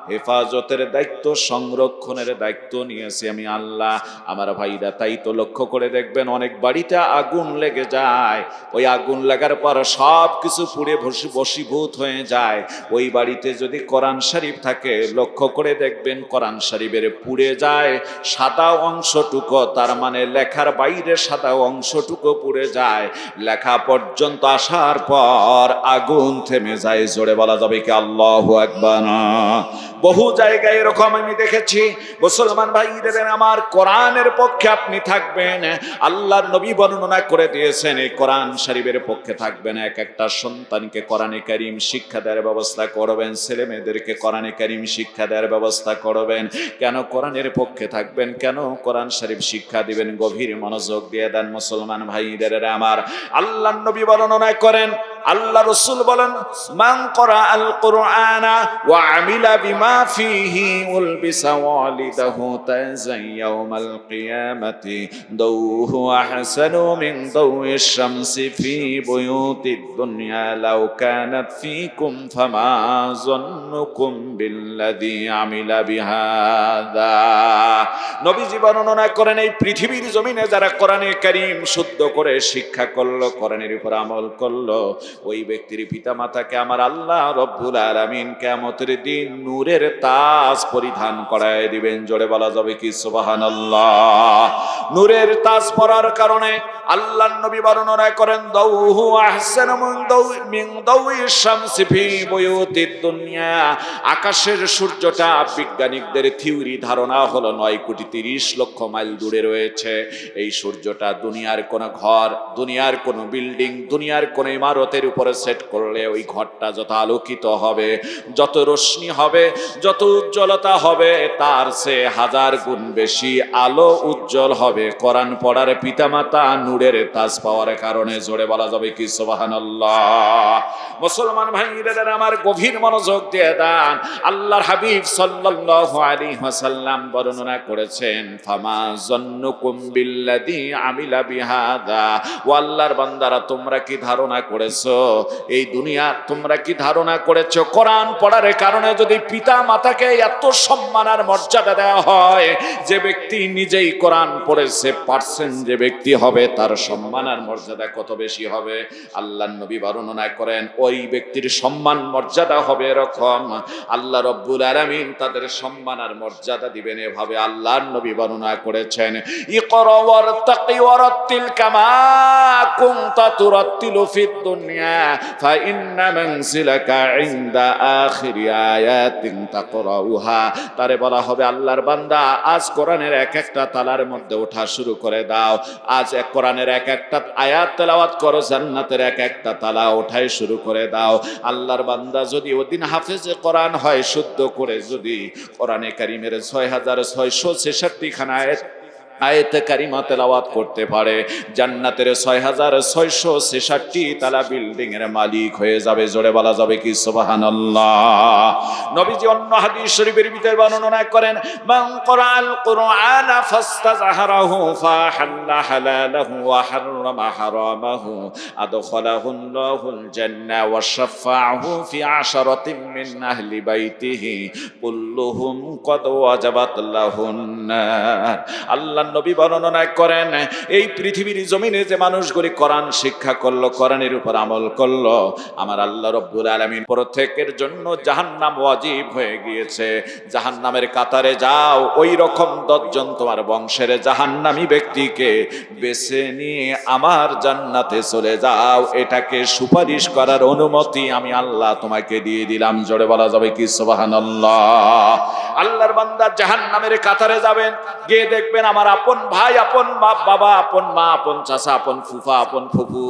হেফাজতের দায়িত্ব সংরক্ষণের দায়িত্ব নিয়েছি আমি আল্লাহ। আমার ভাইরা তাই তো লক্ষ্য করে দেখবেন অনেক বাড়িতে আগুন লেগে যায়, ওই আগুন লাগার পর সব কিছু পুড়ে বশীভূত হয়ে যায়। ওই বাড়িতে যদি কোরআন শরীফ থাকে লক্ষ্য করে দেখবেন কোরআন শরীফের পুড়ে যায় সাদা অংশটুকু, তার মানে লেখার বাইরে সাদা অংশটুকু পুড়ে যায়, লেখা পর্যন্ত আসার পর আগুন থেমে যায়। জোরে বলা যাবে কি আল্লাহু আকবার? বহু জায়গায় এরকম আমি দেখেছি। মুসলমান ভাইদের আমার, কোরআনের পক্ষে আপনি থাকবেন। আল্লাহর নবী বর্ণনা করে দিয়েছেন এই কোরআন শরীফের পক্ষে থাকবেন। এক একটা সন্তানকে কোরআনে কারীম শিক্ষা দেওয়ার ব্যবস্থা করবেন, ছেলে মেয়েদেরকে কোরআনে কারীম শিক্ষা দেওয়ার ব্যবস্থা করবেন। কেন কোরআনের পক্ষে থাকবেন, কেন কোরআন শরীফ শিক্ষা দিবেন, গভীর মনোযোগ দিয়ে দেন মুসলমান ভাইদের আমার। আল্লাহর নবী বর্ণনা করেন, আল্লাহ রাসূল বলেন মান ক্বারা আল কুরআনা ওয়া আমিলা বিমা ফিহি উলবিসা ওয়ালিদাহু তাযাইয়াউমাল কিয়ামাতি দাউহু আহসানু মিন দাউইশ শামসি ফি বুয়ুতিদ দুনিয়া লাউ কানাত ফিকুম ফামা যান্নুকুম বিল্লাযী আমিলা বিহাদা। নবীজি বর্ণনা করেন এই পৃথিবীর জমিনে যারা কোরআনে কারীম শুদ্ধ করে শিক্ষা করলো, কোরআনের উপর আমল করলো, ওই ব্যক্তির পিতা মাতাকে আমার আল্লাহ রব্বুল আলামিন কিয়ামতের দিন নূরের তাজ পরিধান করায় দিবেন। জোরে বলা যাবে কি সুবহানাল্লাহ? নূরের তাজ পরার কারণে আল্লাহর নবী বর্ণনা করেন দাউহু আহসানু মিন দাউইশ শামসি ফি বুয়ুতিদ দুনিয়া। আকাশের সূর্যটা বিজ্ঞানিকদের থিওরি ধারণা হলো 9,30,00,000 মাইল দূরে রয়েছে। এই সূর্যটা দুনিয়ার কোন ঘর, দুনিয়ার কোন বিল্ডিং, দুনিয়ার কোন ইমারতের উপরে সেট করলে ওই ঘরটা যত আলোকিত হবে, যত রোশনি হবে, যত উজ্জ্বলতা হবে, তার চেয়ে 1000 গুণ বেশি আলো উজ্জ্বল হবে কোরআন পড়ার পিতামাতা নূরের তাজ পাওয়ার কারণে। জোরে বলা যাবে কি সুবহানাল্লাহ? মুসলমান ভাইরা আমার, গভীর মনোযোগ দিয়ে দেন। আল্লাহর হাবিব সাল্লাল্লাহু আলাইহি ওয়াসাল্লাম বর্ণনা করেছেন ফামা যান্নুকুম বিল্লাযী আমিলা বিহাদা। ও আল্লাহর বান্দারা, তোমরা কি ধারণা করেছো করতেছো? এই দুনিয়া তোমরা কি ধারণা করেছো কোরআন পড়ার কারণে যদি পিতা মাতাকে এত সম্মান আর মর্যাদা দেওয়া হয়, যে ব্যক্তি নিজেই কোরআন পড়েছে পারছেন যে ব্যক্তি হবে, তার সম্মান আর মর্যাদা কত বেশি হবে? আল্লাহর নবী বর্ণনা করেন ওই ব্যক্তির সম্মান মর্যাদা হবে এরকম, আল্লাহ রব্বুল আলামিন তাদের সম্মান আর মর্যাদা দিবেন এভাবে আল্লাহর নবী বর্ণনা করেছেন। ইকরা ওয়ারতাকি ওয়ারাত্তিল কামা কুনতা তুরাত্তিলু ফিদ দুনিয়া ফা ইন্না মানজিলাকা ইনদা আখিরি আয়াতিন তাকরাউহা। তারে বলা হবে আল্লাহর বান্দা, আজ কোরআনের এক একটা তালার মধ্যে ওঠা শুরু করে দাও, আজ এক কোরআনের এক একটা আয়াত তেলাওয়াত করো, জান্নাতের এক একটা তালা ওঠাই শুরু করে দাও। আল্লাহর বান্দা যদি ওদিন হাফেজে কোরআন হয়, শুদ্ধ করে যদি কোরআনে কারীমের ৬৬৬৬ খানা আয়াতে কারিমা তেলাওয়াত করতে পারে, জান্নাতের ৬৬৬৬ তালা বিল্ডিং এর মালিক হয়ে যাবে। জোরে বলা যাবে কি সুবহানাল্লাহ? নবীজি অন্য হাদিস শরীফের ভিতরে বর্ণনা করেন, মান ক্বরাআল কুরআন ফাস্তাযহারাহু ফাহাল্লা হালালাহু ওয়া হাররামা হারামাহু আদখালাহুল্লাহুল জান্নাহ ওয়া শাফাআহু ফি আশরাতিন মিন আহলি বাইতিহি কুল্লুহুম ক্বাদ ওয়াজাবাত লাহুন নার। আল্লাহ নবী বর্ণনা করেন এই পৃথিবীর জমিনে যে মানুষগুলি কোরআন শিক্ষা করলো, কোরআনের উপর আমল করলো, আমার আল্লাহ রব্বুল আলামিন প্রত্যেকের জন্য জাহান্নাম ওয়াজিব হয়ে গিয়েছে। জাহান্নামের কাতারে যাও, ওই রকম 10 জন তোমার বংশের জাহান্নামী ব্যক্তিকে বেছে নিয়ে আমার জান্নাতে চলে যাও, এটাকে সুপারিশ করার অনুমতি আমি আল্লাহ তোমাকে দিয়ে দিলাম। জোরে বলা যাবে কি সুবহানাল্লাহ? আল্লাহর বান্দা জাহান্নামের কাতারে যাবেন, গিয়ে দেখবেন আমার আপন ভাই, আপন বাবা, আপন মা, আপন চাচা, আপন ফুফা, আপন ফুফু,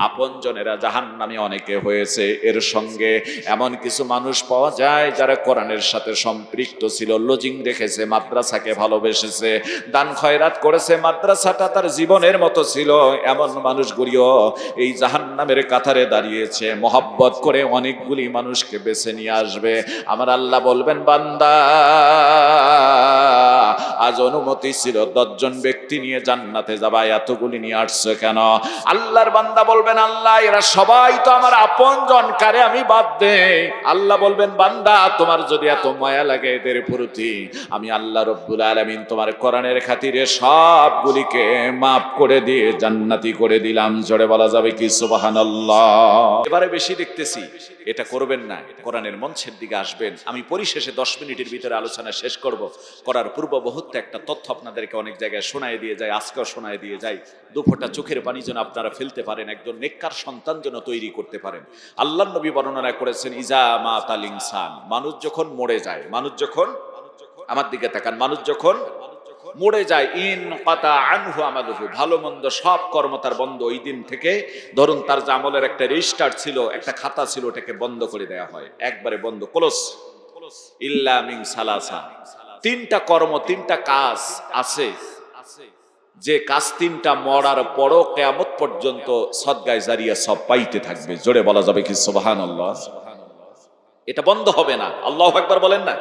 আপন জনেরা জাহান্নামী অনেকে হয়েছে। এর সঙ্গে এমন কিছু মানুষ পাওয়া যায় যারা কোরআনের সাথে সম্পৃক্ত ছিল, লজিং রেখেছে, মাদ্রাসাকে ভালোবেসেছে, দান খয়রাত করেছে, মাদ্রাসাটা তার জীবনের মতো ছিল। এমন মানুষগুলিও এই জাহান্নামের কাতারে দাঁড়িয়েছে, মহব্বত করে অনেকগুলি মানুষকে বেছে নিয়ে আসবে। আমার আল্লাহ বলবেন, বান্দা আজ অনুমতি ছিল 10 জন ব্যক্তি নিয়ে জান্নাতে যাবা, এতগুলি নিয়ে আসছো কেন? আল্লাহর বান্দা বলবেন, আল্লাহ এরা সবাই তো আমার আপনজন, কারে আমি বাদ দেই? আল্লাহ বলবেন, বান্দা তোমার যদি এত মায়া লাগে এদের প্রতি, আমি আল্লাহ রব্বুল আলামিন তোমার কোরআনের খাতিরে সবগুলিকে মাফ করে দিয়ে জান্নাতি করে দিলাম। জোরে বলা যাবে কি সুবহানাল্লাহ? এবারে বেশি দেখতেছি, এটা করবেন না, কোরআনের মঞ্চের দিকে আসবেন। আমি পরিশেষে 10 মিনিটের ভিতরে আলোচনা শেষ করব। করার পূর্ব মুহূর্তে একটা তথ্য আপনাদেরকে অনেক জায়গায় শোনায় দিয়ে যায়, আজকেও শোনায় দিয়ে যায়। দুফোঁটা চোখের পানি যেন আপনারা ফেলতে পারেন, একজন নেককার সন্তান যেন তৈরি করতে পারেন। আল্লাহর নবী বর্ণনা করেছেন, ইজা মাতাল ইনসান, মানুষ যখন মরে যায়, মানুষ যখন, আমার দিকে তাকান, মানুষ যখন মরে যায়, ইন কাতা আনহু আমালুহু, ভালো মন্দ সব কর্ম তার বন্ধ। ওই দিন থেকে ধরুন তার যে আমলের একটা রেজিস্টার ছিল, একটা খাতা ছিল, ওটাকে বন্ধ করে দেওয়া হয়, একবারে বন্ধ, ক্লোজ। ইল্লা মিন সালাসা, 3টা কর্ম, 3টা কাজ আছে, যে কাজ 3টা মরার পরও কিয়ামত পর্যন্ত সদকায়ে জারিয়া সব পাইতে থাকবে। জোরে বলা যাবে কি সুবহানাল্লাহ? এটা বন্ধ হবে না। আল্লাহু আকবার বলেন না?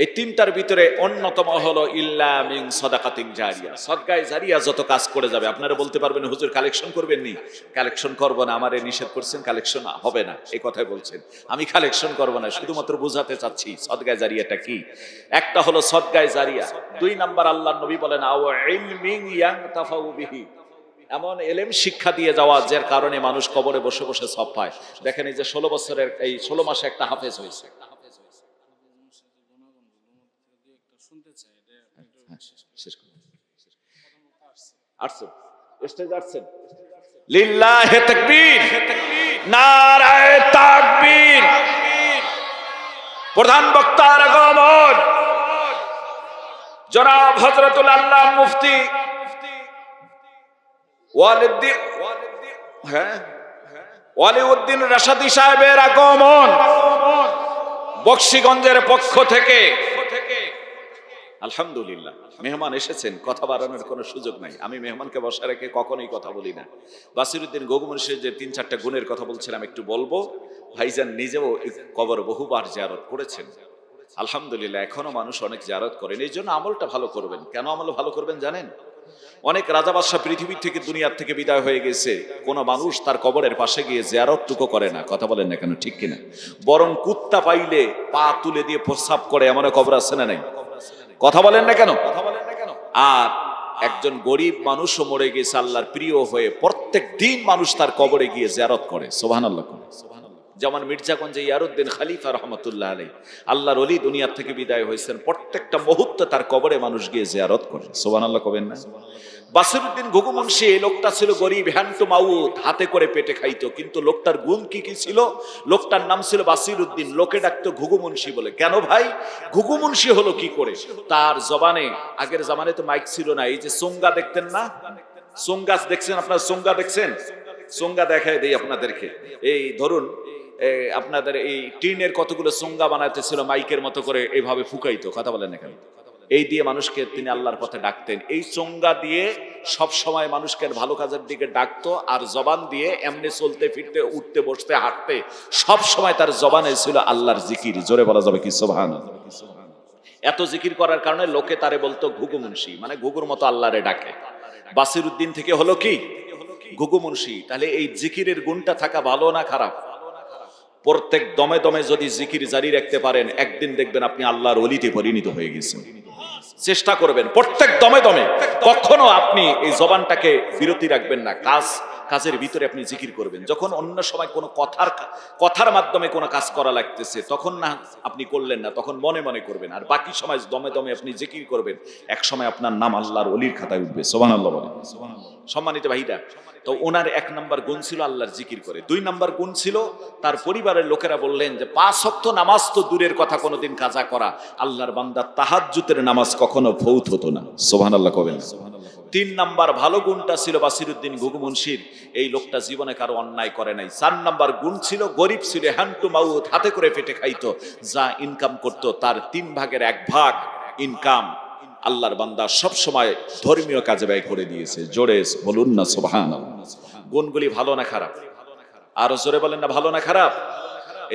এই 3টার ভিতরে অন্যতম হলো ইল্লা মিন সাদাকাতিন জারিয়া, সদকায়ে জারিয়া যত কাজ করে যাবে। আপনারা বলতে পারবেন, হুজুর কালেকশন করবেন নি? কালেকশন করব না, আমারে নিষেধ করছেন, কালেকশন হবে না, এই কথাই বলছেন। আমি কালেকশন করব না, শুধুমাত্র বোঝাতে চাচ্ছি সদকায়ে জারিয়াটা কি। একটা হলো সদকায়ে জারিয়া, 2 নাম্বার আল্লাহর নবী বলেন আও ইলমিন ইয়ানতাফাউ বিহি, এমন এলেম শিক্ষা দিয়ে যাওয়া যার কারণে মানুষ কবরে বসে বসে সব পায়। দেখেন এই যে 16 বছরের, এই 16 মাসে একটা হাফেজ হয়েছে। লিল্লাহি তাকবীর, নারায়ে তাকবীর। প্রধান বক্তার আগমন জনাব হযরতুল আল্লাহ মুফতি ওয়ালিউদ্দিন রাশাদী সাহেবের আগমন বক্সিগঞ্জের পক্ষ থেকে। আলহামদুলিল্লাহ, মেহমান এসেছেন, কথা বাড়ানোর কোনো সুযোগ নাই। আমি মেহমানকে বসা রেখে কখনোই কথা বলি না। বাসিরউদ্দিন গগমুন্সির যে 3-4টা গুণের কথা বলছিলাম একটু বলবো। ভাইজান নিজেও কবর বহুবার জিয়ারত করেছেন, আলহামদুলিল্লাহ। এখনো মানুষ অনেক জিয়ারত করেন, এই জন্য আমলটা ভালো করবেন। কেন আমল ভালো করবেন জানেন? অনেক রাজা বাদশাহ পৃথিবী থেকে দুনিয়ার থেকে বিদায় হয়ে গেছে, কোন মানুষ তার কবরের পাশে গিয়ে জিয়ারতটুকু করে না। কথা বলেন না কেন, ঠিক কিনা? বরং কুত্তা পাইলে পা তুলে দিয়ে প্রস্রাব করে, এমন কবর আছে না নাই? কথা বলেন না কেন? আর একজন গরিব মানুষও মরে গেছে আল্লাহর প্রিয় হয়ে, প্রত্যেক দিন মানুষ তার কবরে গিয়ে জিয়ারত করে, সুবহানাল্লাহ করে। যেমন মির্জাগঞ্জে ইয়ারউদ্দিন খলিফা রহমতুল্লাহ আলাইহি, আল্লাহর ওলি দুনিয়ার থেকে বিদায় হয়েছেন, প্রত্যেকটা মুহূর্তে তার কবরে মানুষ গিয়ে জিয়ারত করে, সুবহানাল্লাহ কবেন না? বাসিরউদ্দিন ঘুঘু মুন্সি, এই লোকটা ছিল গরিব, হ্যান্ড টু মাউথ, হাতে করে পেটে খাইতো, কিন্তু লোকটার গুণ কি কি ছিল? লোকটার নাম ছিল বাসিরউদ্দিন, লোকে ডাকতো ঘুঘু মুন্সি বলে। কেন ভাই? ঘুঘু মুন্সি হলো কি করে? তার জবানে, আগের জামানে তো মাইক ছিল না, এই যে সোঙ্গা দেখতেন না, সোঙ্গা দেখছেন আপনারা? সোঙ্গা দেখছেন? সোঙ্গা দেখায় দেই আপনাদেরকে। এই ধরুন আপনাদের এই টিনের কতগুলো সোঙ্গা বানাইতেছিল, মাইকের মতো করে এইভাবে ফুকাইতো, কথা বলেন এখানে। এই দিয়ে মানুষকে তিনি আল্লাহর পথে ডাকতেন। এই চোঙ্গা দিয়ে সব সময় মানুষকে ভালো কাজের দিকে ডাকতো, আর জবান দিয়ে এমনি চলতে ফিরতে, উঠতে বসতে হাঁটতে সব সময় তার জবানে ছিল আল্লাহর জিকির। জোরে বলা যাবে কি সুবহানাল্লাহ? এত জিকির করার কারণে লোকে তারে বলতো ঘুঘু মুন্সি, মানে ঘুঘুর মতো আল্লাহরে ডাকে। বাসিরউদ্দিন থেকে হলো কি? ঘুঘু মুন্সি। তাহলে এই জিকিরের গুণটা থাকা ভালো না খারাপ? প্রত্যেক দমে দমে যদি জিকির জারি রাখতে পারেন, একদিন দেখবেন আপনি আল্লাহর ওলিতে পরিণত হয়ে গেছেন। চেষ্টা করবেন প্রত্যেক দমে দমে, কখনো আপনি এই জবানটাকে বিরতি রাখবেন না। কাজের ভিতরে আপনি জিকির করবেন। যখন অন্য সময় কোনো কথার মাধ্যমে কোনো কাজ করা লাগতেছে, তখন না আপনি করলেন না, তখন মনে মনে করবেন, আর বাকি সময় দমে দমে আপনি জিকির করবেন। এক সময় আপনার নাম আল্লাহর ওলির খাতায় উঠবে, সুবহানাল্লাহ বলেন। সম্মানিত ভাইরা, তো ওনার 1 নাম্বার গুণ ছিল আল্লাহর জিকির করে। 2 নাম্বার গুণ ছিল, তার পরিবারের লোকেরা বললেন যে 5 ওয়াক্ত নামাজ তো দূরের কথা কোনোদিন কাজা করা, আল্লাহর বান্দা তাহাজ্জুদের নামাজ কখনো ফৌত হতো না, সুবহানাল্লাহ কবেন। 3 নাম্বার ভালো গুণটা ছিল বাসিরউদ্দিন ঘুঘু মুন্সির, এই লোকটা জীবনে কারো অন্যায় করে নাই। 4 নাম্বার গুণ ছিল, গরিব ছিল, হ্যান্ড টু মাউথ, হাতে করে পেটে খাইতো, যা ইনকাম করতো তার 3 ভাগের 1 ভাগ ইনকাম আল্লাহর বান্দা সব সময় ধর্মীয় কাজে ব্যয় করে দিয়েছে। জোরে বলুন না সুবহানাল্লাহ। গুণগুলি ভালো না খারাপ? আরো জোরে বলেন না, ভালো না খারাপ?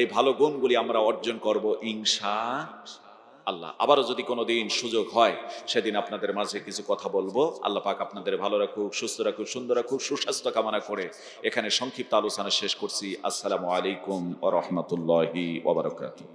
এই ভালো গুণগুলি আমরা অর্জন করব ইনশাআল্লাহ। আবারও যদি কোনোদিন সুযোগ হয়, সেদিন আপনাদের মাঝে কিছু কথা বলবো। আল্লাহ পাক আপনাদের ভালো রাখুক, সুস্থ রাখুক, সুন্দর রাখুক, সুস্বাস্থ্য কামনা করে এখানে সংক্ষিপ্ত আলোচনা শেষ করছি। আসসালামু আলাইকুম ওয়া রাহমাতুল্লাহি ওয়া বারাকাতুহু।